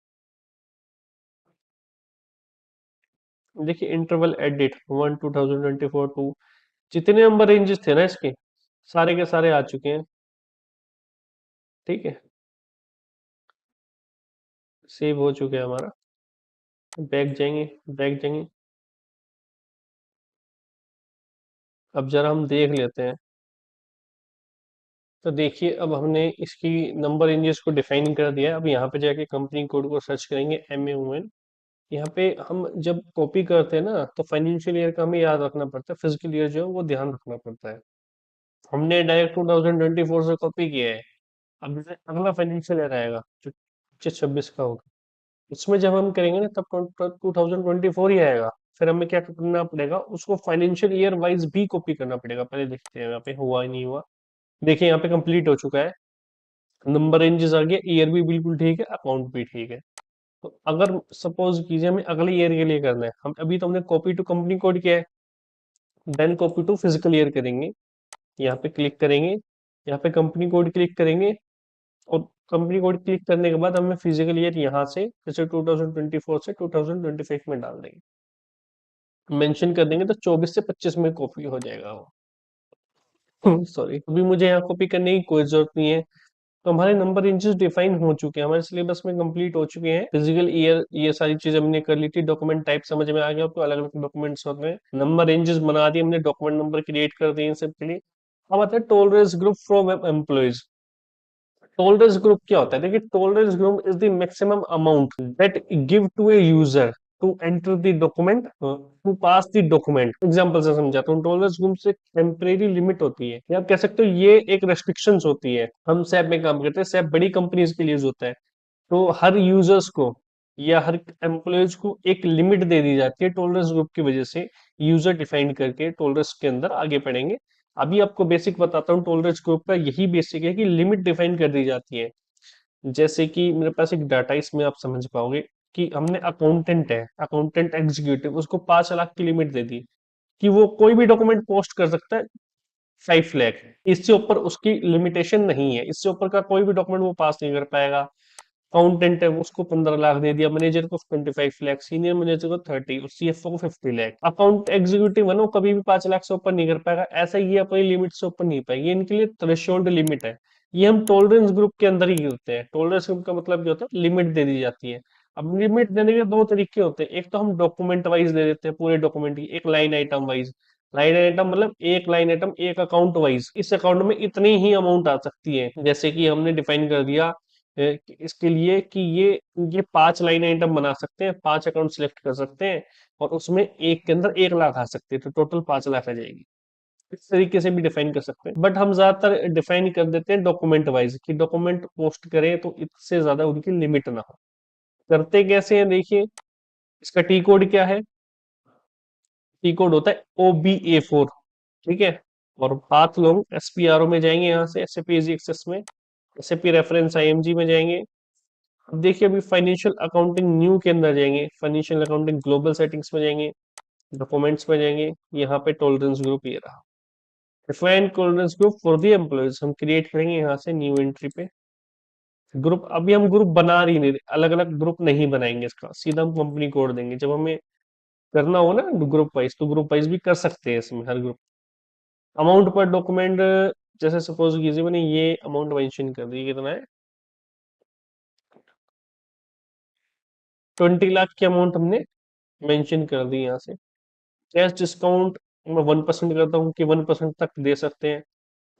देखिए इंटरवल एडिट 1 2024 टू, जितने नंबर रेंजेस थे ना इसके, सारे के सारे आ चुके हैं, ठीक है, सेव हो चुके हैं हमारा। बैक जाएंगे, बैक जाएंगे, अब जरा हम देख लेते हैं। तो देखिए अब हमने इसकी नंबर रेंजेस को डिफाइन कर दिया है। अब यहाँ पे जाके कंपनी कोड को सर्च करेंगे MAON, यहाँ पे हम जब कॉपी करते हैं ना, तो फाइनेंशियल ईयर का हमें याद रखना पड़ता है, फिजिकल ईयर जो है वो ध्यान रखना पड़ता है। हमने डायरेक्ट 2024 से कॉपी किया है। अब जैसे अगला फाइनेंशियल ईयर आएगा जो 25-26 का होगा, उसमें जब हम करेंगे ना तब 2024 ही आएगा। फिर हमें क्या करना पड़ेगा, उसको फाइनेंशियल ईयर वाइज भी कॉपी करना पड़ेगा। पहले देखते हैं यहाँ पे हुआ ही नहीं हुआ। देखिए यहाँ पे कंप्लीट हो चुका है, नंबर रेंजेस आ गया, ईयर भी बिल्कुल ठीक है, अकाउंट भी ठीक है। तो अगर सपोज कीजिए हमें अगले ईयर के लिए करना है, हम अभी तो हमने कॉपी टू कंपनी कोड किया है, then copy to physical year करेंगे। यहाँ पे क्लिक करेंगे, यहाँ पे कंपनी कोड क्लिक करेंगे, और कंपनी कोड क्लिक करने के बाद हमें फिजिकल ईयर यहाँ से जैसे 2024 से 2025 में डाल देंगे, मेंशन कर देंगे, तो 24 से 25 में कॉपी हो जाएगा वो। सॉरी, अभी मुझे यहाँ कॉपी करने की कोई जरूरत नहीं है। तो हमारे नंबर रेंजेस डिफाइन हो चुके हैं, हमारे सिलेबस में कंप्लीट हो चुके हैं। फिजिकल ईयर ये सारी चीजें हमने कर ली थी। डॉक्यूमेंट टाइप समझ में आ गया आपको, अलग अलग डॉक्यूमेंट्स होते हैं। नंबर रेंजेस बना दिए हमने, डॉक्यूमेंट नंबर क्रिएट कर दिए इन सब के लिए। अब आता है tolerance group from employees. Tolerance group क्या होता है? देखिए, tolerance group is the maximum amount that give to a user to enter the document, to pass the document. Example से समझाता हूँ। टॉलरेंस ग्रुप से टेम्परेरी लिमिट होती है, या आप कह सकते हो ये एक रेस्ट्रिक्शंस होती है। हम सैप में काम करते हैं, सैप बड़ी कंपनीज के लिए यूज होता है। तो हर यूजर्स को या हर एम्प्लॉयज को एक लिमिट दे दी जाती है टॉलरेंस ग्रुप की वजह से। यूजर डिफाइन करके टॉलरेंस के अंदर आगे पढ़ेंगे। अभी आपको बेसिक बताता हूँ, टॉलरेंस ग्रुप का यही बेसिक है कि लिमिट डिफाइन कर दी जाती है। जैसे कि मेरे पास एक डाटा, इसमें आप समझ पाओगे कि हमने अकाउंटेंट है, अकाउंटेंट एग्जीक्यूटिव, उसको 5 लाख की लिमिट दे दी कि वो कोई भी डॉक्यूमेंट पोस्ट कर सकता है। 5 लाख, इससे ऊपर उसकी लिमिटेशन नहीं है, इससे ऊपर का कोई भी डॉक्यूमेंट वो पास नहीं कर पाएगा। अकाउंटेंट है, उसको 15 लाख दे दिया, मैनेजर को 25 लाख, सीनियर मैनेजर को 30 और सीएफओ को 50 लाख। अकाउंट एग्जीक्यूटिव है ना, वो कभी भी 5 लाख से ऊपर नहीं कर पाएगा। ऐसा ये अपनी लिमिट से ऊपर नहीं पाएगी, इनके लिए थ्रेशोल्ड लिमिट है। ये हम टॉलरेंस ग्रुप के अंदर ही करते हैं। टॉलरेंस ग्रुप का मतलब क्या होता है? लिमिट दे दी जाती है। अब लिमिट देने के दो तरीके होते हैं। एक तो हम डॉक्यूमेंट वाइज दे देते हैं, पूरे डॉक्यूमेंट की, एक line item wise. Line item मतलब एक लाइन आइटम, एक अकाउंट वाइज, इस अकाउंट में इतनी ही अमाउंट आ सकती है। जैसे कि हमने डिफाइन कर दिया इसके लिए कि ये 5 लाइन आइटम बना सकते हैं, 5 अकाउंट सिलेक्ट कर सकते हैं, और उसमें एक के अंदर 1 लाख आ सकते हैं, तो टोटल 5 लाख आ जाएगी। इस तरीके से भी डिफाइन कर सकते हैं, बट हम ज्यादातर डिफाइन कर देते हैं डॉक्यूमेंट वाइज, कि डॉक्यूमेंट पोस्ट करें तो इससे ज्यादा उनकी लिमिट ना हो। करते कैसे हैं देखिए, इसका टी कोड क्या है? टी कोड होता है OBA4। ठीक है। और पाथ लॉन्ग SPRO में जाएंगे, यहाँ से SAP इजी एक्सेस में, SAP रेफरेंस IMG में जाएंगे। अब देखिए, अभी फाइनेंशियल अकाउंटिंग न्यू के अंदर जाएंगे, फाइनेंशियल अकाउंटिंग ग्लोबल सेटिंग्स में जाएंगे, डॉक्यूमेंट्स में जाएंगे, यहाँ पे टॉलरेंस ग्रुप ये रहा। Define tolerance group for the employees हम क्रिएट करेंगे यहाँ से न्यू एंट्री पे। ग्रुप, अभी हम ग्रुप बना रही नहीं, अलग अलग ग्रुप नहीं बनाएंगे, इसका सीधा हम कंपनी कोड देंगे। जब हमें करना हो ना ग्रुप वाइज, तो ग्रुप वाइज भी कर सकते हैं इसमें, हर ग्रुप। अमाउंट पर डॉक्यूमेंट, जैसे सपोज कीजिए मैंने ये अमाउंट मेंशन कर दी, कितना है? 20 लाख की अमाउंट हमने मेंशन कर दी यहाँ से। कैश डिस्काउंट मैं 1% करता हूँ कि 1% तक दे सकते हैं।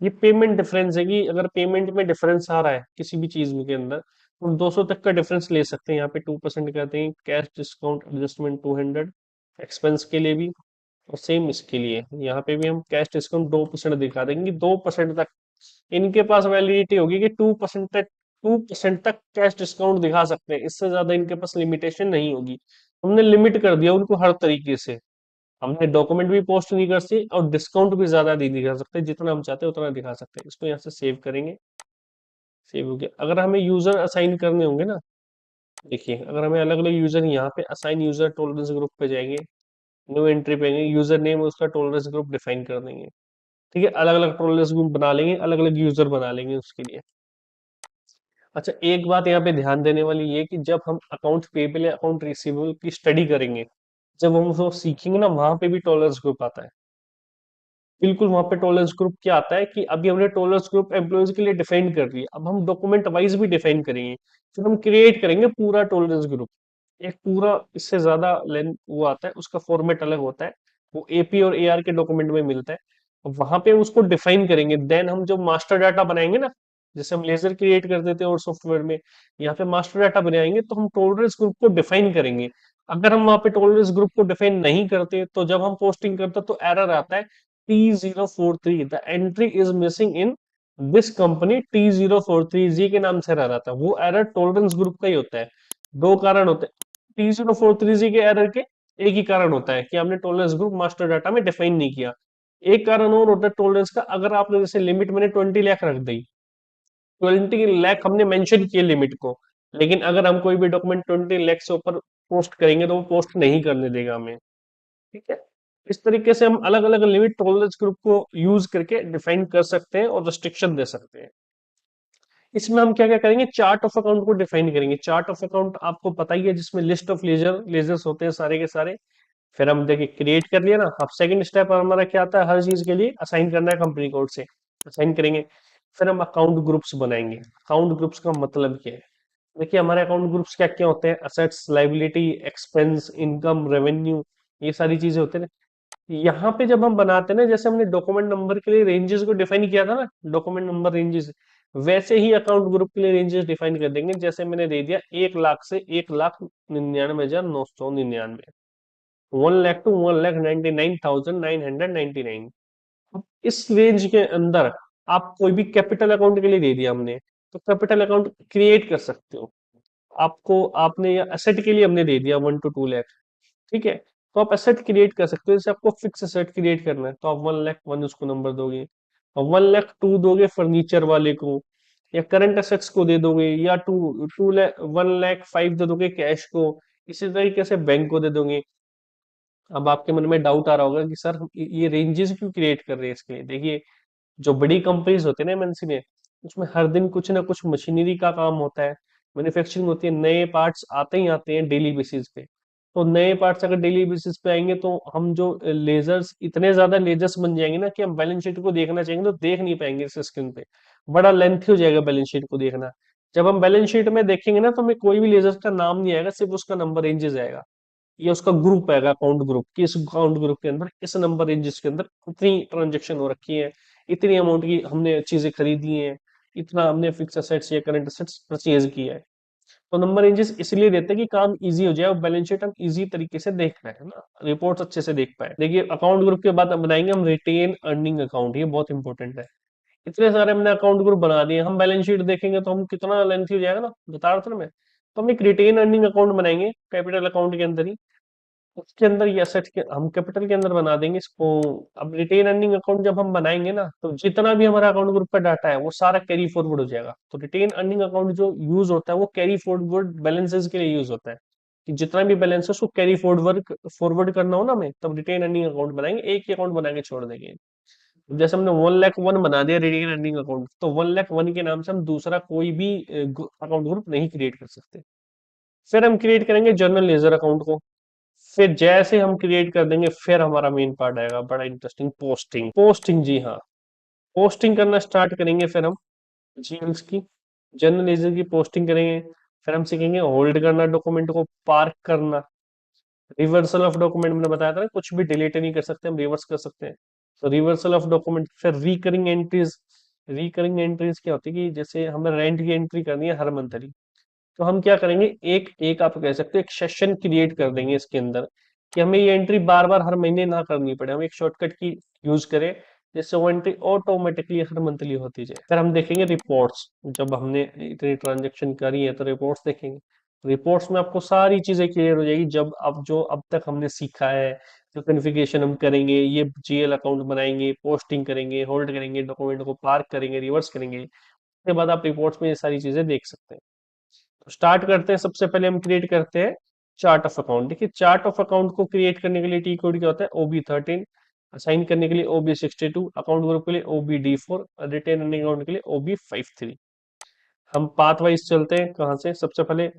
ये पेमेंट डिफरेंस है, कि अगर पेमेंट में डिफरेंस आ रहा है किसी भी चीज में के अंदर, तो 200 तक का डिफरेंस ले सकते हैं। यहाँ पे 2% करते हैं, कैश डिस्काउंट एडजस्टमेंट 200। एक्सपेंस के लिए भी, और सेम इसके लिए यहाँ पे भी हम कैश डिस्काउंट 2% दिखा देंगे, 2% तक इनके पास वैलिडिटी होगी, कि 2% तक कैश डिस्काउंट दिखा सकते हैं, इससे ज्यादा इनके पास लिमिटेशन नहीं होगी। हमने लिमिट कर दिया उनको हर तरीके से। हमने डॉक्यूमेंट भी पोस्ट नहीं कर सकते, और डिस्काउंट भी ज्यादा नहीं दिखा सकते, जितना हम चाहते हैं उतना दिखा सकते हैं। इसको यहाँ से सेव करेंगे, सेव हो गया। अगर हमें यूजर असाइन करने होंगे ना, देखिए अगर हमें अलग अलग यूजर, यहाँ पे असाइन यूजर टॉलरेंस ग्रुप पे जाएंगे, न्यू एंट्री पे आएंगे, यूजर नेम उसका टॉलरेंस ग्रुप डिफाइन कर देंगे। ठीक है, अलग अलग टॉलरेंस ग्रुप बना लेंगे, अलग अलग यूजर बना लेंगे उसके लिए। अच्छा, एक बात यहाँ पे ध्यान देने वाली ये, कि जब हम अकाउंट पेबल या अकाउंट रिसीवेबल की स्टडी करेंगे, जब हम उसको सीखेंगे ना, वहां पे भी टॉलरेंस ग्रुप आता है। बिल्कुल, वहां पे टॉलरेंस ग्रुप क्या आता है, कि अभी हमने टॉलरेंस ग्रुप एम्प्लॉयज के लिए डिफाइन कर दिया, अब हम डॉक्यूमेंट वाइज भी डिफाइन करेंगे। फिर हम क्रिएट करेंगे पूरा टॉलरेंस ग्रुप, एक पूरा, इससे ज्यादा लेंथ वो आता है, उसका फॉर्मेट अलग होता है, वो AP और AR के डॉक्यूमेंट में मिलता है। वहां पे उसको डिफाइन करेंगे, देन हम जो मास्टर डाटा बनाएंगे ना, जैसे हम लेजर क्रिएट कर देते हैं और सॉफ्टवेयर में, यहाँ पे मास्टर डाटा बनाएंगे, तो हम टॉलरेंस ग्रुप को डिफाइन करेंगे। अगर हम वहां पे टॉलरेंस ग्रुप को डिफाइन नहीं करते तो जब हम पोस्टिंग करते तो एरर आता है T043 the entry is missing in this company T043 जी के नाम से एरर आता है। वो एरर टॉलरेंस ग्रुप का ही होता है। दो कारण होते हैं T043 जी के एरर के। एक ही कारण होता है कि हमने टॉलरेंस ग्रुप मास्टर डाटा में डिफाइन नहीं किया। एक कारण और होता है टॉलरेंस का, अगर आपने जैसे लिमिट मैंने 20 लाख रख दी, 20 लाख हमने मेंशन किए लिमिट को, लेकिन अगर हम कोई भी डॉक्यूमेंट 20 लाख से ऊपर पोस्ट करेंगे तो वो पोस्ट नहीं करने देगा हमें। ठीक है। इस तरीके से हम अलग अलग लिमिट टॉलरेंस ग्रुप को यूज करके डिफाइन कर सकते हैं और रिस्ट्रिक्शन दे सकते हैं। इसमें हम क्या क्या करेंगे, चार्ट ऑफ अकाउंट को डिफाइन करेंगे। चार्ट ऑफ अकाउंट आपको पता ही है, जिसमें लिस्ट ऑफ लेजर्स होते हैं सारे के सारे। फिर हम देखिए क्रिएट कर लिया ना। अब सेकंड स्टेप हमारा क्या आता है, हर चीज के लिए असाइन करना है कंपनी कोड से, असाइन करेंगे। फिर हम अकाउंट ग्रुप्स बनाएंगे। अकाउंट ग्रुप्स का मतलब क्या है, देखिए हमारे अकाउंट ग्रुप्स क्या क्या होते हैं, assets, liability, expense, income, revenue, ये सारी चीजें होते हैं ना। यहाँ पे जब हम बनाते हैं ना, जैसे हमने डॉक्यूमेंट नंबर के लिए रेंजेस को डिफाइन किया था ना, डॉक्यूमेंट नंबर रेंजेस, वैसे ही अकाउंट ग्रुप के लिए रेंजेस डिफाइन कर देंगे। जैसे मैंने दे दिया 1 लाख से 1,99,999, 1 लाख टू 1,99,999। अब इस रेंज के अंदर आप कोई भी कैपिटल अकाउंट के लिए दे दिया हमने, तो कैपिटल अकाउंट क्रिएट कर सकते हो। आपको आपने या एसेट के लिए हमने दे दिया 1 to 2 लाख, ठीक है, तो आप एसेट क्रिएट कर सकते हो। जैसे आपको फिक्स एसेट क्रिएट करना है तो आप 1 लाख 1 उसको नंबर दोगे, और 1 लाख 2 दोगे फर्नीचर वाले को, या करंट एसेट्स को दे दोगे, या 1 लाख 5 दे दोगे कैश को। इसी तरीके से बैंक को दे दोगे। अब आपके मन में डाउट आ रहा होगा कि सर हम ये रेंजेस क्यों क्रिएट कर रहे हैं इसके लिए। देखिए, जो बड़ी कंपनीज होती है ना एमएनसी में, उसमें हर दिन कुछ ना कुछ मशीनरी का काम होता है, मैन्युफैक्चरिंग होती है, नए पार्ट्स आते ही आते हैं डेली बेसिस पे। तो नए पार्ट्स अगर डेली बेसिस पे आएंगे तो हम जो लेजर्स, इतने ज्यादा लेजर्स बन जाएंगे ना कि हम बैलेंस शीट को देखना चाहेंगे तो देख नहीं पाएंगे इस स्क्रीन पे। बड़ा लेंथी हो जाएगा बैलेंस शीट को देखना। जब हम बैलेंस शीट में देखेंगे ना तो हमें कोई भी लेजर का नाम नहीं आएगा, सिर्फ उसका नंबर रेंजेस आएगा। ये उसका ग्रुप आएगा, अकाउंट ग्रुप, कि इस अकाउंट ग्रुप के अंदर इस नंबर रेंजेस के अंदर इतनी ट्रांजेक्शन हो रखी है, इतनी अमाउंट की हमने चीजें खरीदी हैं, इतना हमने फिक्स एसेट्स या करंट एसेट्स परचेज किया है। तो नंबर रेंजेस इसलिए देते हैं कि काम इजी हो जाए और बैलेंस शीट हम इजी तरीके से देख पाए, है ना, रिपोर्ट्स अच्छे से देख पाए। देखिए अकाउंट ग्रुप के बाद अब बनाएंगे हम रिटेन अर्निंग अकाउंट। ये बहुत इंपॉर्टेंट है। इतने सारे हमने अकाउंट ग्रुप बना दिए, हम बैलेंस शीट देखेंगे तो हम कितना लेंथी हो जाएगा ना, बता रहा था ना मैं। तो हम एक रिटेन अर्निंग अकाउंट बनाएंगे कैपिटल अकाउंट के अंदर ही। उसके अंदर ये एसेट के हम कैपिटल के अंदर बना देंगे इसको। अब रिटेन अर्निंग अकाउंट जब हम बनाएंगे ना, तो जितना भी हमारा अकाउंट ग्रुप का डाटा है वो सारा कैरी फॉरवर्ड हो जाएगा। तो रिटेन अर्निंग अकाउंट जो यूज होता है वो कैरी फॉरवर्ड बैलेंसेस के लिए यूज होता है, कि जितना भी बैलेंस है उसको कैरी फॉरवर्ड फॉरवर्ड करना हो ना हमें, तब रिटेन अर्निंग अकाउंट बनाएंगे। एक ही अकाउंट बना के छोड़ देंगे। जैसे हमने 1 लाख 1 बना दिया रिटेन अर्निंग अकाउंट, तो 1 लाख 1 के नाम से हम दूसरा कोई भी अकाउंट ग्रुप नहीं क्रिएट कर सकते। फिर हम क्रिएट करेंगे जर्नल लेजर अकाउंट को। फिर जैसे हम क्रिएट कर देंगे, फिर हमारा मेन पार्ट आएगा बड़ा इंटरेस्टिंग, पोस्टिंग। पोस्टिंग, जी हाँ, पोस्टिंग करना स्टार्ट करेंगे। फिर हम जीएल्स की, जनरल लेजर की पोस्टिंग करेंगे। फिर हम सीखेंगे होल्ड करना, डॉक्यूमेंट को पार्क करना, रिवर्सल ऑफ डॉक्यूमेंट मैंने बताया था ना, कुछ भी डिलीट नहीं कर सकते, हम रिवर्स कर सकते हैं। तो रिवर्सल ऑफ डॉक्यूमेंट। फिर रिकरिंग एंट्रीज। रिकरिंग एंट्रीज क्या होती है कि जैसे हमें रेंट की एंट्री करनी है हर मंथ, तो हम क्या करेंगे, एक एक आप कह सकते हो एक सेशन क्रिएट कर देंगे इसके अंदर, कि हमें ये एंट्री बार बार हर महीने ना करनी पड़े, हम एक शॉर्टकट की यूज करें, जिससे वो एंट्री ऑटोमेटिकली हर मंथली होती जाए। फिर हम देखेंगे रिपोर्ट्स। जब हमने इतनी ट्रांजेक्शन करी है तो रिपोर्ट्स देखेंगे। रिपोर्ट्स में आपको सारी चीजें क्लियर हो जाएगी, जब अब जो अब तक हमने सीखा है, जो कॉन्फ़िगरेशन हम करेंगे, ये जीएल अकाउंट बनाएंगे, पोस्टिंग करेंगे, होल्ड करेंगे, डॉक्यूमेंट को पार्क करेंगे, रिवर्स करेंगे, उसके बाद आप रिपोर्ट्स में ये सारी चीजें देख सकते हैं। तो स्टार्ट करते हैं। सबसे पहले हम क्रिएट करते हैं चार्ट ऑफ अकाउंट। देखिए चार्ट ऑफ अकाउंट को क्रिएट करने के लिए टी कोड क्या होता है, OB13, असाइन करने के लिए OB62, अकाउंट ग्रुप के लिए OB-D4, रिटेन अर्निंग अकाउंट के लिए OB-53। हम पाथ वाइज चलते हैं। कहाँ से, सबसे पहले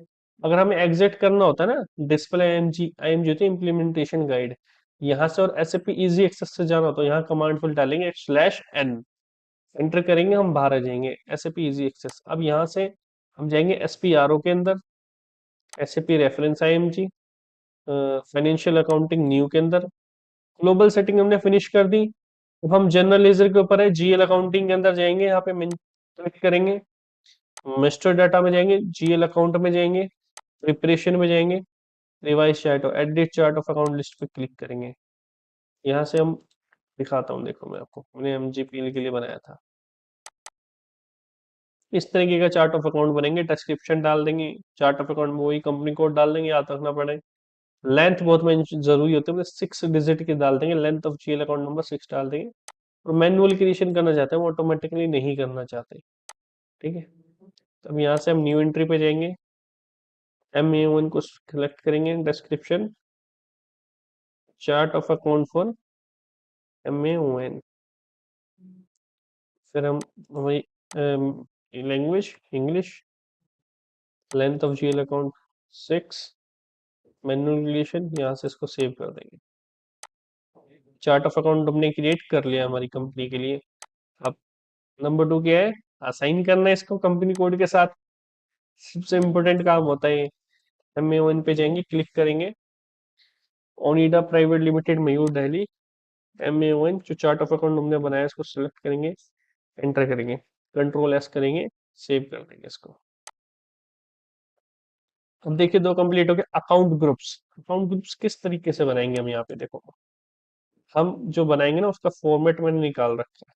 अगर हमें एग्जिट करना होता है ना, डिस्प्ले IMG होती है इम्प्लीमेंटेशन गाइड, यहाँ से, और SAP इजी एक्सेस से जाना हो तो यहाँ कमांड फिल डालेंगे /n, एंटर करेंगे, हम बाहर आ जाएंगे SAP इजी एक्सेस। अब यहाँ से हम जाएंगे SPRO के अंदर, SAP reference IMG, financial accounting new के अंदर। ग्लोबल सेटिंग हमने फिनिश कर दी। अब हम जनरल लेजर के ऊपर है, GL अकाउंटिंग के अंदर जाएंगे, यहाँ पे क्लिक करेंगे, मास्टर डाटा में जाएंगे, GL अकाउंट में जाएंगे, प्रिपरेशन में जाएंगे, रिवाइज चार्ट और edit chart of account list पे क्लिक करेंगे। यहाँ से हम दिखाता हूँ, देखो मैं आपको, मैंने एमजीपीएल के लिए बनाया था। इस तरीके का चार्ट ऑफ अकाउंट बनेंगे, डिस्क्रिप्शन डाल देंगे, चार्ट ऑफ अकाउंट में वही कंपनी कोड डाल देंगे, याद रखना पड़े। लेंथ बहुत में जरूरी होती है, 6 डिजिट की डाल देंगे, length of GL account number 6 डाल देंगे। और मैनुअल क्रिएशन करना चाहते हैं, वो ऑटोमेटिकली नहीं करना चाहते। ठीक है, तो अब यहाँ से हम न्यू एंट्री पे जाएंगे, MA1 को सिलेक्ट करेंगे, description chart of account for MA1। फिर हम वही language English, length of GL account 6, manual creation, यहाँ से इसको सेव कर देंगे। चार्ट ऑफ अकाउंट हमने क्रिएट कर लिया हमारी कंपनी के लिए। अब नंबर 2 क्या है, असाइन करना है इसको कंपनी कोड के साथ। सबसे इम्पोर्टेंट काम होता है। MA1 पे जाएंगे, क्लिक करेंगे, ओनिडा प्राइवेट लिमिटेड मयूर दिल्ली, MA1 जो चार्ट ऑफ अकाउंट हमने बनाया इसको सिलेक्ट करेंगे, एंटर करेंगे, कंट्रोल S करेंगे, सेव कर देंगे इसको। अब देखिए दो कंप्लीट हो गए। अकाउंट ग्रुप्स, अकाउंट ग्रुप्स किस तरीके से बनाएंगे हम, यहाँ पे देखो, हम जो बनाएंगे ना उसका फॉर्मेट मैंने निकाल रखा है।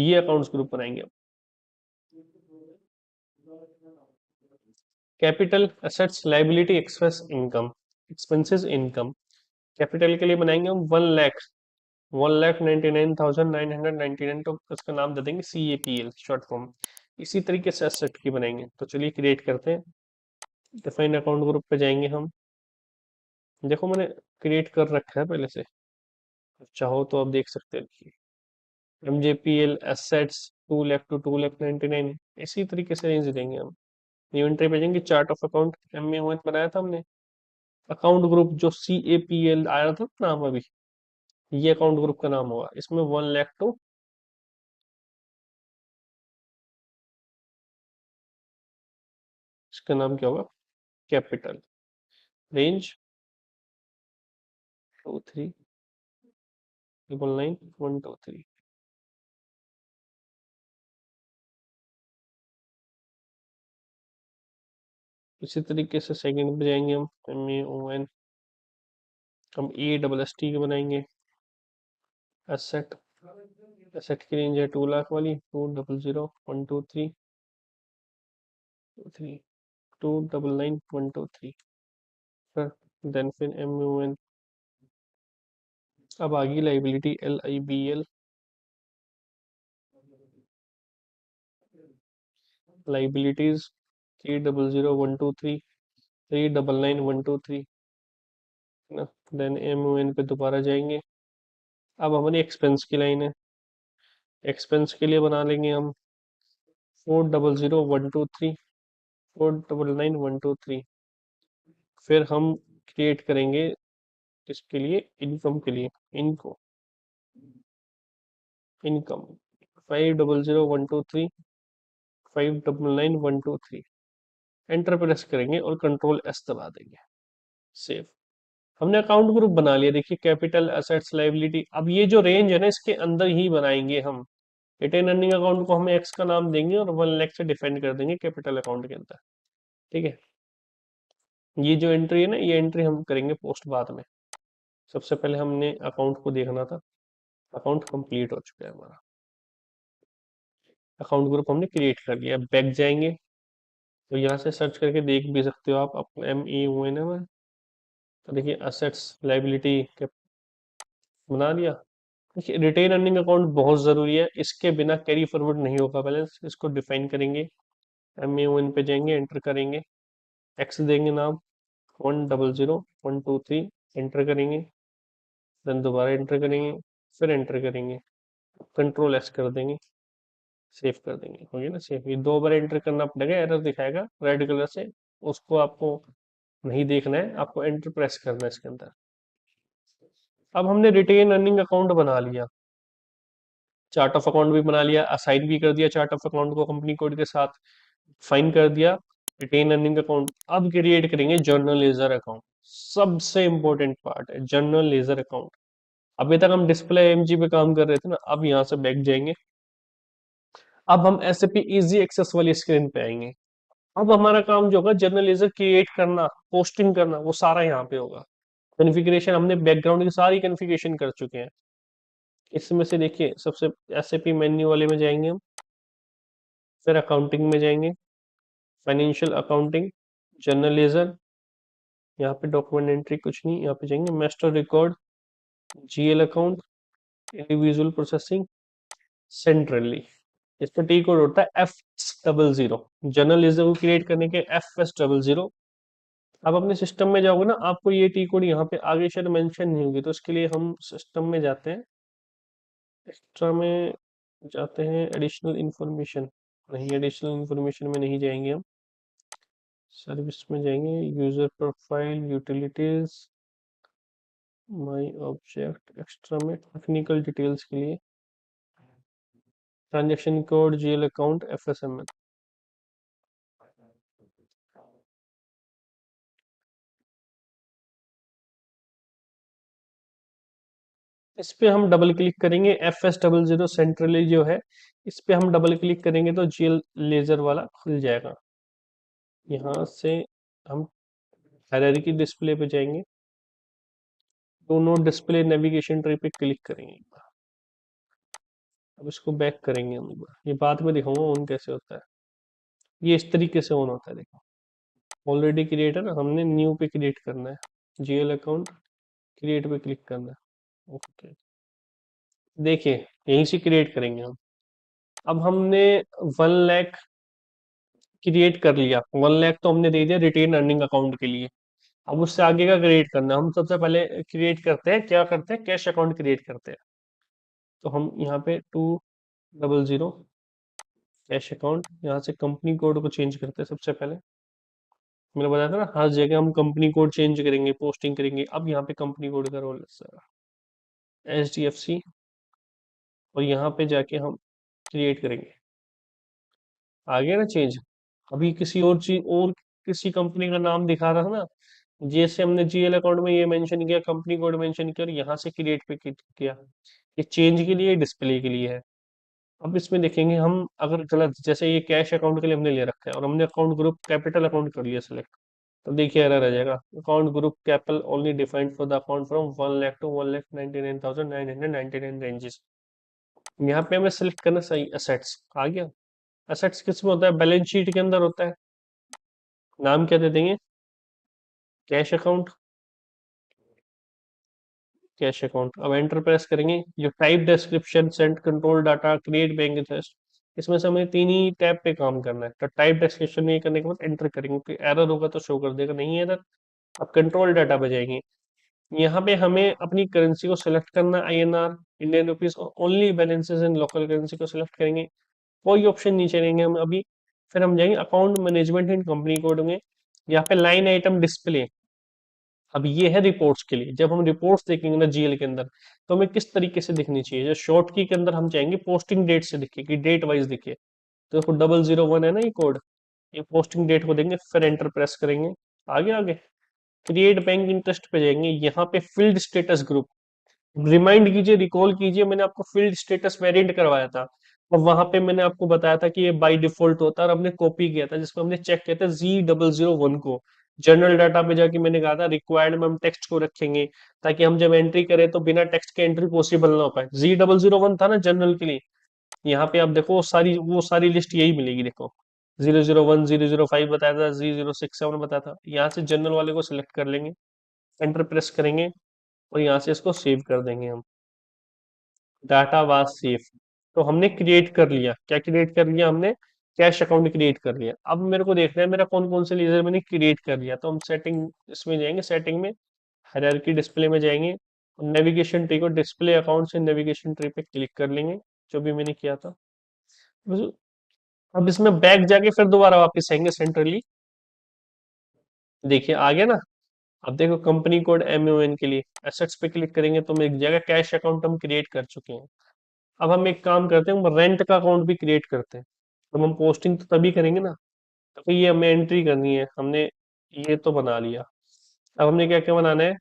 ये अकाउंट्स ग्रुप बनाएंगे हम। Capital assets liability expenses income. Capital के लिए बनाएंगे हम 1,99,999, तो इसका नाम दे देंगे CAPL शॉर्ट फॉर्म। इसी तरीके से एसेट की बनाएंगे। तो चलिए क्रिएट करते हैं। डिफाइन अकाउंट ग्रुप पे जाएंगे हम, देखो मैंने क्रिएट कर रखा है पहले से, चाहो तो आप देख सकते हैं। MJPL एसेट्स 2 लाख टू 2,99,000, इसी तरीके से रेंज देंगे हम। इन्वेंटरी पे जाएंगे, चार्ट ऑफ अकाउंट MA1 बनाया था हमने। अकाउंट ग्रुप जो CAPL आया था नाम अभी, ये अकाउंट ग्रुप का नाम होगा। इसमें 1 लाख टू, इसका नाम क्या होगा, कैपिटल, रेंज 23,99,123। इसी तरीके से सेकंड पे जाएंगे हम, MAON, हम ASST के बनाएंगे। एसेट, एसेट की रेंज है 2 लाख वाली, 200,123, 299,123। फिर देन फिर MAON। अब आ गई लाइबिलिटी LIBL, लाइबिलिटीज 300,123, 399,123, है ना। देन MAON पे दोबारा जाएंगे। अब हमारी एक्सपेंस की लाइन है, एक्सपेंस के लिए बना लेंगे हम 400,123, 499,123। फिर हम क्रिएट करेंगे इसके लिए, इनकम के लिए, इनको इनकम 500,123, 599,123। एंटर प्रेस करेंगे और कंट्रोल S दबा देंगे, सेव। हमने अकाउंट ग्रुप बना लिया। देखिए कैपिटल एसेट्स लायबिलिटी। अब ये जो रेंज है ना इसके अंदर ही बनाएंगे हम। रिटेन अर्निंग अकाउंट को हम एक्स का नाम देंगे और 1 लाख से डिफाइन कर देंगे कैपिटल अकाउंट के अंदर। ठीक है, ये जो एंट्री है ना, ये एंट्री हम करेंगे पोस्ट बाद में। सबसे पहले हमने अकाउंट को देखना था। अकाउंट कंप्लीट हो चुका है हमारा, अकाउंट ग्रुप हमने क्रिएट कर लिया। बैक जाएंगे तो यहाँ से सर्च करके देख भी सकते हो आप अपने MAON में। तो देखिए असेट्स लायबिलिटी बना लिया। देखिए रिटेन अर्निंग अकाउंट बहुत जरूरी है, इसके बिना कैरी फॉरवर्ड नहीं होगा बैलेंस। इसको डिफाइन करेंगे, MAON पे जाएंगे, एंटर करेंगे, एक्स देंगे नाम, 100,123, एंटर करेंगे, देन दोबारा एंटर करेंगे, फिर एंटर करेंगे, कंट्रोल S कर देंगे, सेव कर देंगे। हो गया ना सेव। ये 2 बार एंटर करना पड़ेगा, एरर दिखाएगा रेड कलर से, उसको आपको नहीं देखना है, आपको एंटर प्रेस करना है इसके अंदर। अब हमने रिटेन अर्निंग अकाउंट बना लिया, चार्ट ऑफ अकाउंट भी बना लिया, असाइन भी कर दिया चार्ट ऑफ अकाउंट को कंपनी कोड के साथ, फाइन कर दिया रिटेन अर्निंग अकाउंट। अब क्रिएट करेंगे जर्नल लेजर अकाउंट। सबसे इंपॉर्टेंट पार्ट है जर्नल लेजर अकाउंट। अभी तक हम डिस्प्ले एमजी पे काम कर रहे थे ना, अब यहाँ से बैक जाएंगे। अब हम SAP इजी एक्सेस वाली स्क्रीन पे आएंगे। अब हमारा काम जो होगा जनरल लेजर क्रिएट करना, पोस्टिंग करना, वो सारा यहाँ पे होगा। कॉन्फ़िगरेशन हमने बैकग्राउंड की सारी कॉन्फ़िगरेशन कर चुके हैं। इसमें से देखिए सबसे एसएपी मेन्यू वाले में जाएंगे हम, फिर अकाउंटिंग में जाएंगे, फाइनेंशियल अकाउंटिंग, जनरल लेजर, यहाँ पे डॉक्यूमेंट एंट्री कुछ नहीं, यहाँ पे जाएंगे master record, GL account, individual processing, centrally. इस पर टी कोड होता है F00। जनरल लेजर को क्रिएट करने के FS00। आप अपने सिस्टम में जाओगे ना, आपको ये टी कोड यहाँ पे आगे शायद मेंशन नहीं होगी, तो इसके लिए हम सिस्टम में जाते हैं, एक्स्ट्रा में जाते हैं, एडिशनल इंफॉर्मेशन, नहीं एडिशनल इंफॉर्मेशन में नहीं जाएंगे हम, सर्विस में जाएंगे, user profile, utilities, my object, extra में टेक्निकल डिटेल्स के लिए ट्रांजैक्शन कोड, जीएल अकाउंट, एफएसएमएल। इस पे हम डबल क्लिक करेंगे, FS00 सेंट्रली जो है, इस पे हम डबल क्लिक करेंगे तो जीएल लेजर वाला खुल जाएगा। यहाँ से हम हायरार्की डिस्प्ले पे जाएंगे, दोनों डिस्प्ले नेविगेशन ट्री पे क्लिक करेंगे। अब इसको बैक करेंगे हम एक बार, ये बाद में दिखाऊंगा ऑन कैसे होता है। ये इस तरीके से ऑन होता है, देखो ऑलरेडी क्रिएट है ना, हमने न्यू पे क्रिएट करना है, जीएल अकाउंट क्रिएट पे क्लिक करना है। ओके, देखिए यहीं से क्रिएट करेंगे हम। अब हमने 1 लाख क्रिएट कर लिया, 1 लाख तो हमने दे दिया रिटेन अर्निंग अकाउंट के लिए। अब उससे आगे का क्रिएट करना है, हम सबसे पहले क्रिएट करते हैं, क्या करते हैं, कैश अकाउंट क्रिएट करते हैं। तो हम यहाँ पे 200 कैश अकाउंट, यहाँ से कंपनी कोड को चेंज करते हैं सबसे पहले। मैंने बताया था ना, हर जगह हम कंपनी कोड चेंज करेंगे, पोस्टिंग करेंगे। अब यहाँ पे कंपनी कोड का रोल HDFC, और यहाँ पे जाके हम क्रिएट करेंगे। आ गया ना चेंज। अभी किसी और चीज और किसी कंपनी का नाम दिखा रहा था ना, जैसे हमने जीएल अकाउंट में ये मेंशन किया, कंपनी कोड मेंशन किया, और यहाँ से क्रिएट पे क्लिक किया। ये चेंज के लिए, डिस्प्ले के लिए है। अब इसमें देखेंगे हम, अगर गलत, जैसे ये कैश अकाउंट के लिए हमने ले रखा है और हमने अकाउंट ग्रुप कैपिटल अकाउंट कर लिया सिलेक्ट, तो देखिए एरर आ जाएगा, account group capital only defined for the account from 1 lakh to 1,99,999 ranges. यहाँ पे हमें सिलेक्ट करना सही एसेट्स आ गया। एसेट्स किस में होता है, बैलेंस शीट के अंदर होता है। नाम क्या दे देंगे, कैश अकाउंट, कैश अकाउंट। अब एंटर प्रेस करेंगे, जो type description, send control data, create bank interest, इसमें से हमें तीन ही टैब पे काम करना है। तो टाइप डिस्क्रिप्शन में करने के बाद एंटर करेंगे, क्योंकि एरर होगा तो शो कर देगा, नहीं है एरर। अब कंट्रोल डाटा पे जाएंगे, यहाँ पे हमें अपनी करेंसी को सिलेक्ट करना, INR, Indian rupees, only balances in local currency को सिलेक्ट करेंगे, कोई ऑप्शन नहीं चलेंगे हम अभी। फिर हम जाएंगे अकाउंट मैनेजमेंट इन कंपनी कोड में, यहाँ पे लाइन आइटम डिस्प्ले। अब ये है रिपोर्ट्स के लिए, जब हम रिपोर्ट्स देखेंगे ना जीएल के अंदर, तो हमें किस तरीके से दिखनी चाहिए। जो शॉर्ट की के अंदर हम चाहेंगे पोस्टिंग डेट से दिखे, कि डेट वाइज दिखे। तो देखो 001 है ना ये कोड, ये पोस्टिंग डेट को देंगे, फिर एंटर प्रेस करेंगे। आगे आगे क्रिएट बैंक इंटरेस्ट पे जाएंगे, यहाँ पे फील्ड स्टेटस ग्रुप, रिमाइंड कीजिए, रिकॉल कीजिए, मैंने आपको फील्ड स्टेटस वेरिएंट करवाया था, और वहां पे मैंने आपको बताया था कि ये बाय डिफॉल्ट होता है, और हमने कॉपी किया था जिसमें हमने चेक किया था Z001 को। जनरल डाटा पे जाके मैंने कहा था रिक्वायर्ड में हम टेक्स्ट को रखेंगे, ताकि हम जब एंट्री करें तो बिना टेक्स्ट के एंट्री पॉसिबल ना हो पाए। Z001 था ना जनरल के लिए। यहाँ पे आप देखो वो सारी लिस्ट यही मिलेगी, देखो 001, 005 बताया था, Z067 बताया था। यहाँ से जनरल वाले को सिलेक्ट कर लेंगे, एंटर प्रेस करेंगे, और यहाँ से इसको सेव कर देंगे हम, डाटा वाज सेफ। तो हमने क्रिएट कर लिया, क्या क्रिएट कर लिया हमने, कैश अकाउंट क्रिएट कर लिया। अब मेरे को देखना है मेरा कौन कौन से लीजर मैंने क्रिएट कर लिया, तो हम सेटिंग इसमें जाएंगे, सेटिंग में हायरार्की डिस्प्ले में जाएंगे, नेविगेशन ट्री को डिस्प्ले अकाउंट से नेविगेशन ट्री पे क्लिक कर लेंगे, जो भी मैंने किया था। अब इसमें बैक जाके फिर दोबारा वापस आएंगे सेंट्रली, देखिए आ गया ना। अब देखो कंपनी कोड MON के लिए एसेट्स पे क्लिक करेंगे तो मिल जाएगा, कैश अकाउंट हम क्रिएट कर चुके हैं। अब हम एक काम करते हैं, हम रेंट का अकाउंट भी क्रिएट करते हैं। तो हम पोस्टिंग तो तभी करेंगे ना, तो ये हमें एंट्री करनी है, हमने ये तो बना लिया। अब हमने क्या क्या बनाना है,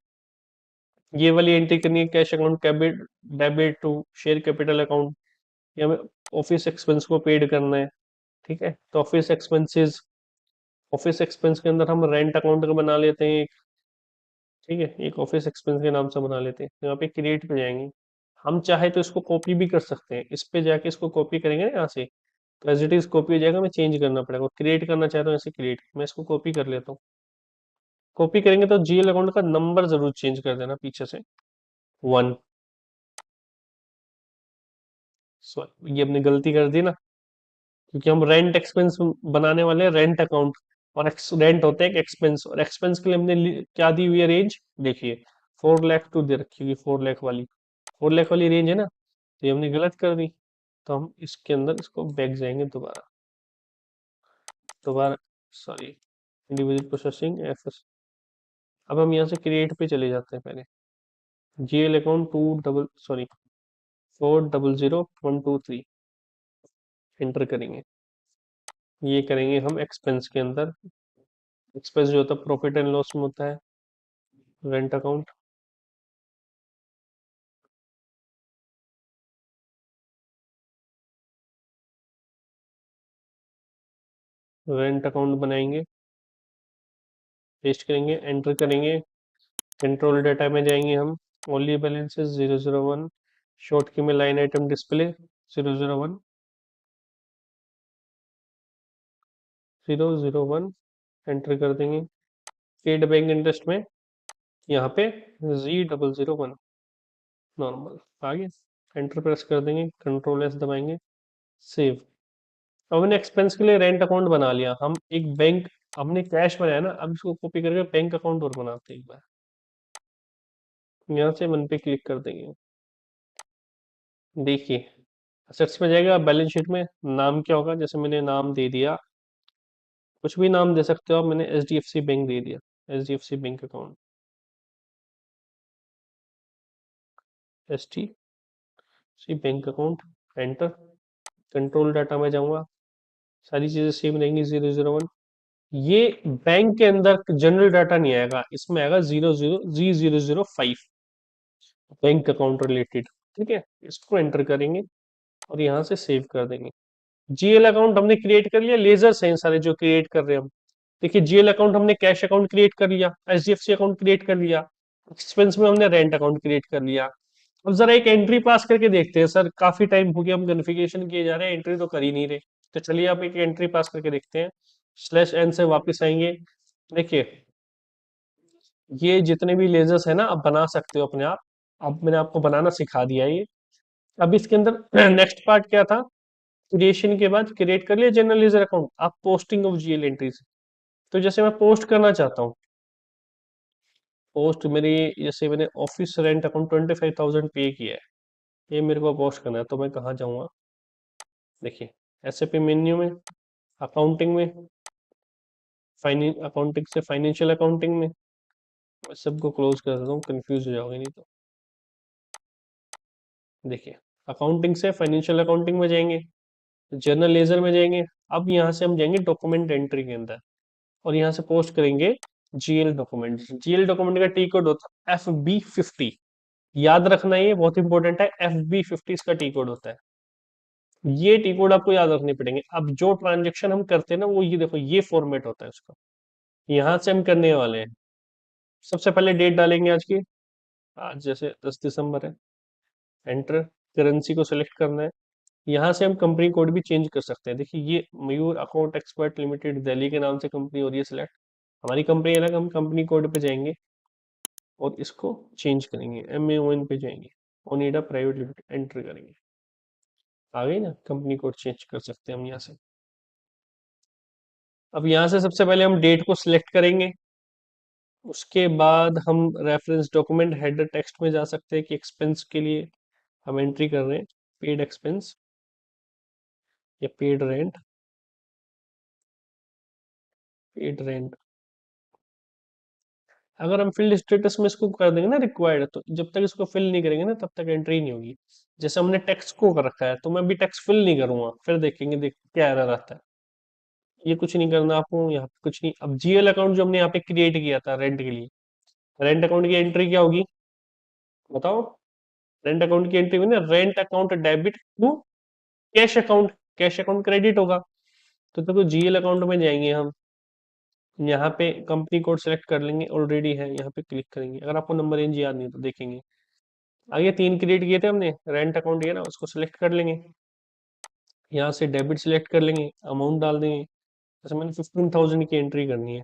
ये वाली एंट्री करनी है, cash account debit, debit to share capital account. ये हमें ऑफिस एक्सपेंस को पेड करना है, ठीक है। तो ऑफिस एक्सपेंसेस ऑफिस एक्सपेंस के अंदर हम रेंट अकाउंट का बना लेते हैं, ठीक है, एक ऑफिस एक्सपेंस के नाम से बना लेते हैं। तो यहाँ पे क्रिएट पे जाएंगे, हम चाहे तो इसको कॉपी भी कर सकते हैं, इस पे जाके इसको कॉपी करेंगे ना यहाँ से, तो एज इट इज कॉपी हो जाएगा, हमें चेंज करना पड़ेगा। क्रिएट करना चाहता हूँ ऐसे क्रिएट, मैं इसको कॉपी कर लेता हूँ। कॉपी करेंगे तो जीएल अकाउंट का नंबर जरूर चेंज कर देना पीछे से 1। सॉरी, ये हमने गलती कर दी ना, क्योंकि हम रेंट एक्सपेंस बनाने वाले हैं, रेंट अकाउंट। और रेंट होता है एक एक्सपेंस, और एक्सपेंस के लिए हमने क्या दी हुई है रेंज, देखिए 4 लाख टू दे रखी हुई, 4 लाख वाली, 4 लाख वाली रेंज है ना, तो ये हमने गलत कर दी। तो हम इसके अंदर इसको बैक जाएंगे दोबारा, दोबारा, सॉरी, इंडिविजुअल प्रोसेसिंग एफएस। अब हम यहाँ से क्रिएट पे चले जाते हैं पहले, जीएल अकाउंट 4000123 एंटर करेंगे। ये करेंगे हम एक्सपेंस के अंदर, एक्सपेंस जो होता है प्रॉफिट एंड लॉस में होता है, रेंट अकाउंट, रेंट अकाउंट बनाएंगे, पेस्ट करेंगे, एंटर करेंगे, कंट्रोल डाटा में जाएंगे हम, ओनली बैलेंसेस 001, शॉर्ट की में लाइन आइटम डिस्प्ले 001, 001 एंटर कर देंगे। पेड बैंक इंटरेस्ट में यहाँ पे Z001 नॉर्मल आ गया, एंटर प्रेस कर देंगे, कंट्रोल एस दबाएंगे, सेव। अब हमने एक्सपेंस के लिए रेंट अकाउंट बना लिया, हम एक बैंक, हमने कैश बनाया ना, अब इसको कॉपी करके बैंक अकाउंट और बनाते हैं एक बार। यहाँ से वन पे क्लिक कर देंगे, देखिए असेट्स में जाएगा, बैलेंस शीट में नाम क्या होगा, जैसे मैंने नाम दे दिया, कुछ भी नाम दे सकते हो आप, मैंने एचडीएफसी बैंक दे दिया, HDFC bank account, HDFC bank account, enter. Control data में जाऊंगा, सारी चीजें सेम रहेंगी 001। ये बैंक के अंदर जनरल डाटा नहीं आएगा, इसमें आएगा 00005 बैंक अकाउंट रिलेटेड, ठीक है, इसको एंटर करेंगे और यहाँ से सेव कर देंगे। जीएल अकाउंट हमने क्रिएट कर लिया, लेजर्स हैं सारे जो क्रिएट कर रहे हैं हम। देखिए जीएल अकाउंट हमने कैश अकाउंट क्रिएट कर लिया, एचडीएफसी अकाउंट क्रिएट कर लिया, एक्सपेंस में हमने रेंट अकाउंट क्रिएट कर लिया। अब जरा एक एंट्री पास करके देखते हैं, सर काफी टाइम हो गया हम कन्फिगरेशन किए जा रहे हैं, एंट्री तो कर ही नहीं रहे। तो चलिए आप एक एंट्री पास करके देखते हैं, /n से वापस आएंगे। देखिए ये जितने भी लेजर्स है ना, आप बना सकते हो अपने आप, अब मैंने आपको बनाना सिखा दिया है ये। अब इसके अंदर नेक्स्ट पार्ट क्या था, क्रिएशन के बाद क्रिएट कर लिया जनरल लेजर अकाउंट, आप पोस्टिंग ऑफ जीएल एंट्रीज। तो जैसे मैं पोस्ट करना चाहता हूँ, पोस्ट मेरी, जैसे मैंने ऑफिस रेंट अकाउंट 25,000 पे किया है, ये मेरे को पोस्ट करना है, तो मैं कहाँ जाऊँगा, देखिए एसएपी मेन्यू में, अकाउंटिंग में, अकाउंटिंग से फाइनेंशियल अकाउंटिंग में, मैं सबको क्लोज कर देता हूँ, कंफ्यूज हो जाओगे नहीं तो। देखिए अकाउंटिंग से फाइनेंशियल अकाउंटिंग में जाएंगे, जर्नल लेजर में जाएंगे। अब यहाँ से हम जाएंगे डॉक्यूमेंट एंट्री के अंदर, और यहाँ से पोस्ट करेंगे जीएल डॉक्यूमेंट। जीएल डॉक्यूमेंट का टी कोड होता है FB50, याद रखना, ये बहुत इंपॉर्टेंट है, FB50 इसका टी कोड होता है। ये टी कोड आपको याद रखने पड़ेंगे। अब जो ट्रांजेक्शन हम करते हैं ना, वो ये देखो, ये फॉर्मेट होता है उसका, यहाँ से हम करने वाले हैं। सबसे पहले डेट डालेंगे आज की, आज जैसे 10 दिसंबर है, एंटर, करेंसी को सिलेक्ट करना है। यहाँ से हम कंपनी कोड भी चेंज कर सकते हैं, देखिए ये मयूर अकाउंट एक्सपर्ट लिमिटेड दिल्ली के नाम से कंपनी हो रही है सिलेक्ट, हमारी कंपनी अलग, हम कंपनी कोड पे जाएंगे और इसको चेंज करेंगे, MAON पे जाएंगे, ओनिडा प्राइवेट लिमिटेड एंटर करेंगे, आ गई ना, कंपनी कोड चेंज कर सकते हैं हम यहाँ से। अब यहाँ से सबसे पहले हम डेट को सिलेक्ट करेंगे, उसके बाद हम रेफरेंस डॉक्यूमेंट हेडर टेक्स्ट में जा सकते हैं कि एक्सपेंस के लिए हम एंट्री कर रहे हैं, पेड एक्सपेंस या पेड रेंट, पेड रेंट। अगर हम फील्ड स्टेटस में इसको कर देंगे ना रिक्वायर्ड, तो जब तक इसको फिल नहीं करेंगे ना, तब तक एंट्री नहीं होगी। जैसे हमने टेक्स्ट को कर रखा है, तो मैं भी टेक्स्ट फिल नहीं करूंगा, फिर देखेंगे देख क्या एरर आता है। ये कुछ नहीं करना आपको, यहाँ पे कुछ नहीं। अब जीएल अकाउंट जो हमने यहाँ पे क्रिएट किया था रेंट के लिए, रेंट अकाउंट की एंट्री क्या होगी बताओ, रेंट अकाउंट की एंट्री में ना, rent account debit to cash account, cash account credit होगा। तो देखो जीएल अकाउंट में जाएंगे हम, यहाँ पे कंपनी कोड सेलेक्ट कर लेंगे, ऑलरेडी है, यहाँ पे क्लिक करेंगे। अगर आपको नंबर रेंज याद नहीं है तो देखेंगे। आगे 3 क्रिएट किए थे हमने, रेंट अकाउंट ये ना, उसको सिलेक्ट कर लेंगे। यहाँ से डेबिट सिलेक्ट कर लेंगे, अमाउंट डाल देंगे। जैसे मैंने 15,000 की एंट्री करनी है,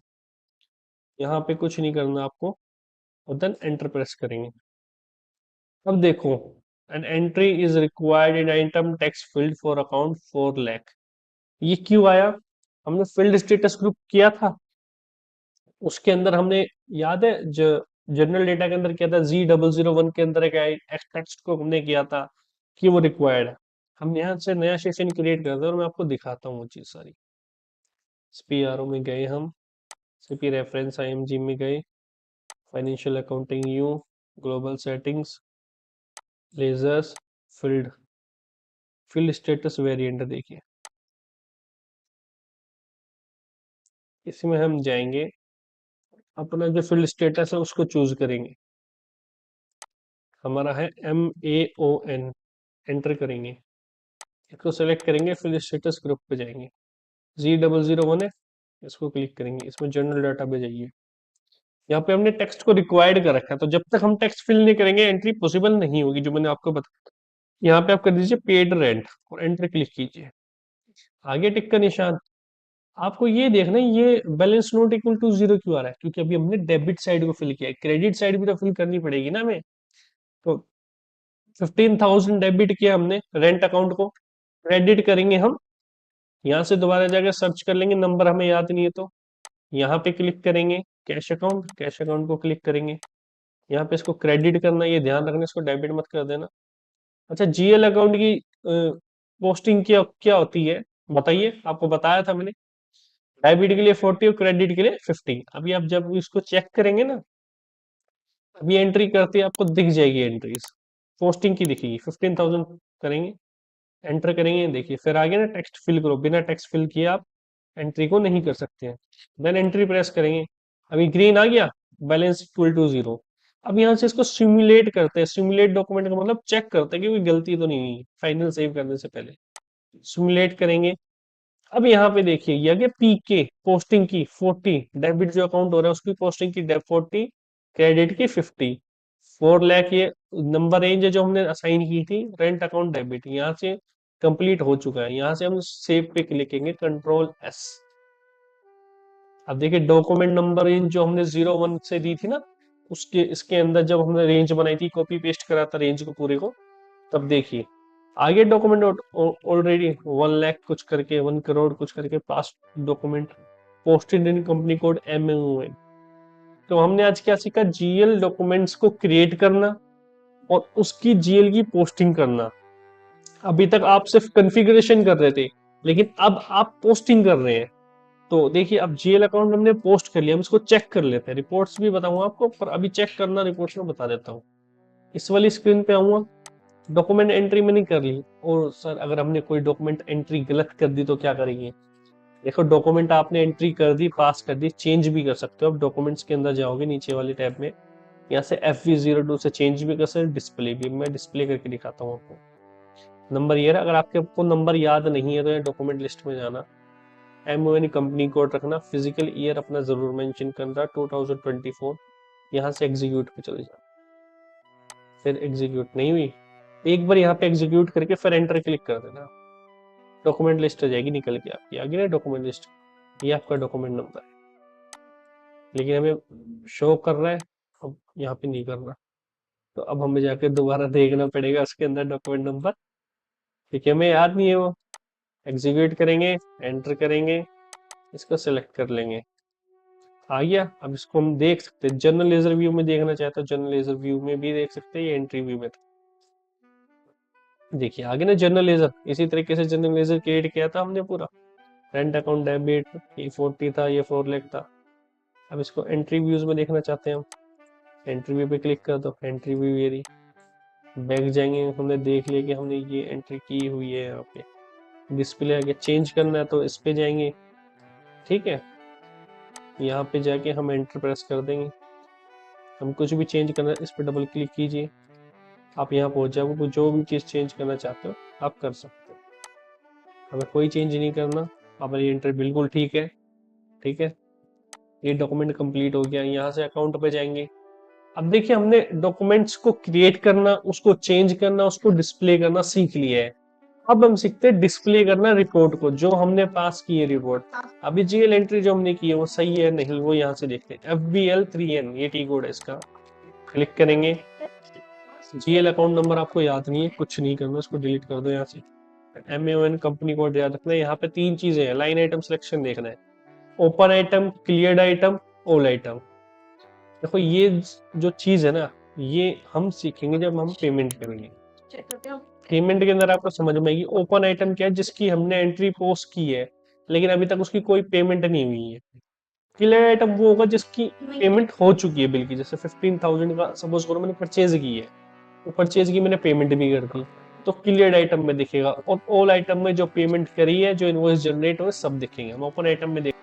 यहाँ पे कुछ नहीं करना आपको, और देन एंटर प्रेस करेंगे। अब देखो, an entry is required in item tax field for account 4 lakh. ये क्यों आया? हमने फील्ड स्टेटस ग्रुप किया था, उसके अंदर हमने, याद है, जो जनरल डेटा के अंदर किया था, G001 के अंदर एक टेक्स्ट को हमने किया था कि वो रिक्वायर्ड है। हम यहाँ से नया सेशन क्रिएट करते हैं और मैं आपको दिखाता हूँ वो चीज सारी। SPRO में गए हम, CP रेफरेंस IMG में गए, financial accounting new, global settings, ledgers, field, field status variant देखिए। इसमें हम जाएंगे, अपना जो फील्ड स्टेटस है उसको चूज करेंगे। हमारा है MAON, एंटर करेंगे, इसको सेलेक्ट करेंगे, फिर स्टेटस ग्रुप पे जाएंगे। G001 है, इसको क्लिक करेंगे, इसमें जनरल डाटा पे जाइए। यहाँ पे हमने टेक्स्ट को रिक्वायर्ड कर रखा है, तो जब तक हम टेक्स्ट फिल नहीं करेंगे एंट्री पॉसिबल नहीं होगी, जो मैंने आपको बताया। यहाँ पे आप कर दीजिए पेड रेंट और एंटर क्लिक कीजिए। आगे टिक का निशान। आपको ये देखना है, ये बैलेंस नॉट इक्वल टू 0 क्यों आ रहा है? क्योंकि अभी हमने डेबिट साइड को फिल किया है, क्रेडिट साइड भी तो फिल करनी पड़ेगी ना हमें। तो 15,000 डेबिट किया हमने रेंट अकाउंट को, क्रेडिट करेंगे हम। यहाँ से दोबारा जाकर सर्च कर लेंगे, नंबर हमें याद नहीं है तो यहाँ पे क्लिक करेंगे, कैश अकाउंट, कैश अकाउंट को क्लिक करेंगे। यहाँ पे इसको क्रेडिट करना, ये ध्यान रखना, इसको डेबिट मत कर देना। अच्छा, GL अकाउंट की पोस्टिंग क्या क्या होती है बताइए? आपको बताया था मैंने, डेबिट के लिए 40 और क्रेडिट के लिए 50। अभी आप जब इसको चेक करेंगे ना, अभी एंट्री करते ही आपको दिख जाएगी एंट्रीज, पोस्टिंग की दिखेगी, 15,000 करेंगे, एंटर करेंगे, देखिए फिर आगे ना टेक्स्ट फिल करो, बिना टेक्स्ट फिल किए आप एंट्री को नहीं कर सकते हैं। देन एंट्री प्रेस करेंगे, अभी ग्रीन आ गया, बैलेंस इक्वल टू 0। अब यहाँ से इसको सिमुलेट करते हैं, सिमुलेट डॉक्यूमेंट का मतलब चेक करते हैं कि कोई गलती तो नहीं हुई फाइनल सेव करने से पहले। सिमुलेट करेंगे। अब यहाँ पे देखिए ये आ गया PK, पोस्टिंग की 40, डेबिट जो अकाउंट हो रहा है उसकी पोस्टिंग की 40, क्रेडिट की 50, 4 लाख ये नंबर रेंज है जो हमने असाइन की थी, रेंट अकाउंट डेबिट यहाँ से कंप्लीट हो चुका है। यहाँ से हम सेव पे क्लिक करेंगे, Ctrl+S। अब देखिए डॉक्यूमेंट नंबर रेंज जो हमने 01 से दी थी ना, उसके इसके अंदर जब हमने रेंज बनाई थी, कॉपी पेस्ट करा था रेंज को पूरे को, तब देखिए आगे डॉक्यूमेंट ऑलरेडी 1 लाख कुछ करके, 1 करोड़ कुछ करके पास document, posted in company code MAON। तो हमने आज क्या सीखा? GL डॉक्यूमेंट्स को क्रिएट करना और उसकी GL की पोस्टिंग करना। अभी तक आप सिर्फ कॉन्फ़िगरेशन कर रहे थे, लेकिन अब आप पोस्टिंग कर रहे हैं। तो देखिए अब GL अकाउंट हमने पोस्ट कर लिया, हम इसको चेक कर लेते हैं। रिपोर्ट्स भी बताऊंगा आपको, पर अभी चेक करना रिपोर्ट्स में बता देता हूँ। इस वाली स्क्रीन पे आऊंगा, डॉक्यूमेंट एंट्री मैंने कर ली। और सर अगर हमने कोई डॉक्यूमेंट एंट्री गलत कर दी तो क्या करेंगे? देखो डॉक्यूमेंट आपने एंट्री कर दी, पास कर दी, चेंज भी कर सकते हो। अब डॉक्यूमेंट्स के अंदर जाओगे नीचे वाली टैब में, यहाँ से FV02 से चेंज भी कर सकते, डिस्प्ले भी। मैं डिस्प्ले करके दिखाता हूँ आपको। नंबर ये रहा, अगर आपको नंबर याद नहीं है तो ये डॉक्यूमेंट लिस्ट में जाना, MON कंपनी कोड रखना, फिजिकल ईयर अपना जरूर मेंशन करना 2024, यहाँ से एग्जीक्यूट पे चले जाना। फिर एग्जीक्यूट नहीं हुई, एक बार यहाँ पे एग्जीक्यूट करके फिर एंटर क्लिक कर देना, डॉक्यूमेंट लिस्ट आ जाएगी निकल के आपकी, आगे ना डॉक्यूमेंट लिस्ट, ये आपका डॉक्यूमेंट नंबर है। लेकिन हमें शो कर रहा है, अब यहाँ पे नहीं कर रहा, तो अब हमें जाके दोबारा देखना पड़ेगा उसके अंदर डॉक्यूमेंट नंबर, क्योंकि हमें याद नहीं है वो। एग्जीक्यूट करेंगे, एंटर करेंगे, इसको सेलेक्ट कर लेंगे, आ गया। अब इसको हम देख सकते हैं, जनरल लेजर व्यू में देखना चाहते हो जनरल लेजर व्यू में भी देख सकते हैं, ये एंट्री व्यू में देखिए आगे ना जनरल लेजर। इसी तरीके से जनरल लेजर क्रिएट किया था हमने पूरा, रेंट अकाउंट डेबिट, ये 40 था, ये 4 लाख था। अब इसको एंट्री व्यूज में देखना चाहते हैं हम, एंट्री व्यू पे क्लिक कर दो, एंट्री व्यू ये रही। बैक जाएंगे, हमने देख लिया कि हमने ये एंट्री की हुई है। यहाँ पे डिस्प्ले आगे चेंज करना है तो इस पे जाएंगे, ठीक है। यहाँ पे जाके हम एंटर प्रेस कर देंगे, हम कुछ भी चेंज करना है इस पे डबल क्लिक कीजिए, आप यहाँ पहुंच जाओगे। जो भी चीज चेंज करना चाहते हो आप कर सकते हो, हमें कोई चेंज नहीं करना। हमारी एंट्री बिल्कुल ठीक है, ठीक है। ये डॉक्यूमेंट कंप्लीट हो गया। यहाँ से अकाउंट पे जाएंगे। अब देखिए हमने डॉक्यूमेंट्स को क्रिएट करना, उसको चेंज करना, उसको डिस्प्ले करना सीख लिया है। अब हम सीखते हैं डिस्प्ले करना रिपोर्ट को, जो हमने पास की है रिपोर्ट। अभी जीएल एंट्री जो हमने की है वो सही है नहीं, वो यहाँ से देखते हैं। FBL3N ये टी कोड है इसका, क्लिक करेंगे। जीएल अकाउंट नंबर आपको याद नहीं है, कुछ नहीं करना, इसको डिलीट कर दो यहाँ से। MAON कंपनी कोड याद रखना है। यहाँ पे 3 चीजें हैं, लाइन आइटम सिलेक्शन देखना है, open item, cleared item, all item. देखो ये जो चीज है ना, ये हम सीखेंगे जब हम पेमेंट करेंगे। पेमेंट के अंदर आपको समझ में आएगी। ओपन आइटम क्या है, जिसकी हमने एंट्री पोस्ट की है लेकिन अभी तक उसकी कोई पेमेंट नहीं हुई है। क्लियर आइटम वो होगा जिसकी पेमेंट हो चुकी है बिल की, जैसे 15,000 का सपोज करो मैंने परचेज की है, तो परचेज की मैंने पेमेंट भी कर दी, तो क्लियर आइटम में दिखेगा। और ऑल आइटम में जो पेमेंट करी है, जो इनवॉइस जनरेट हो, सब दिखेंगे। हम ओपन आइटम में देख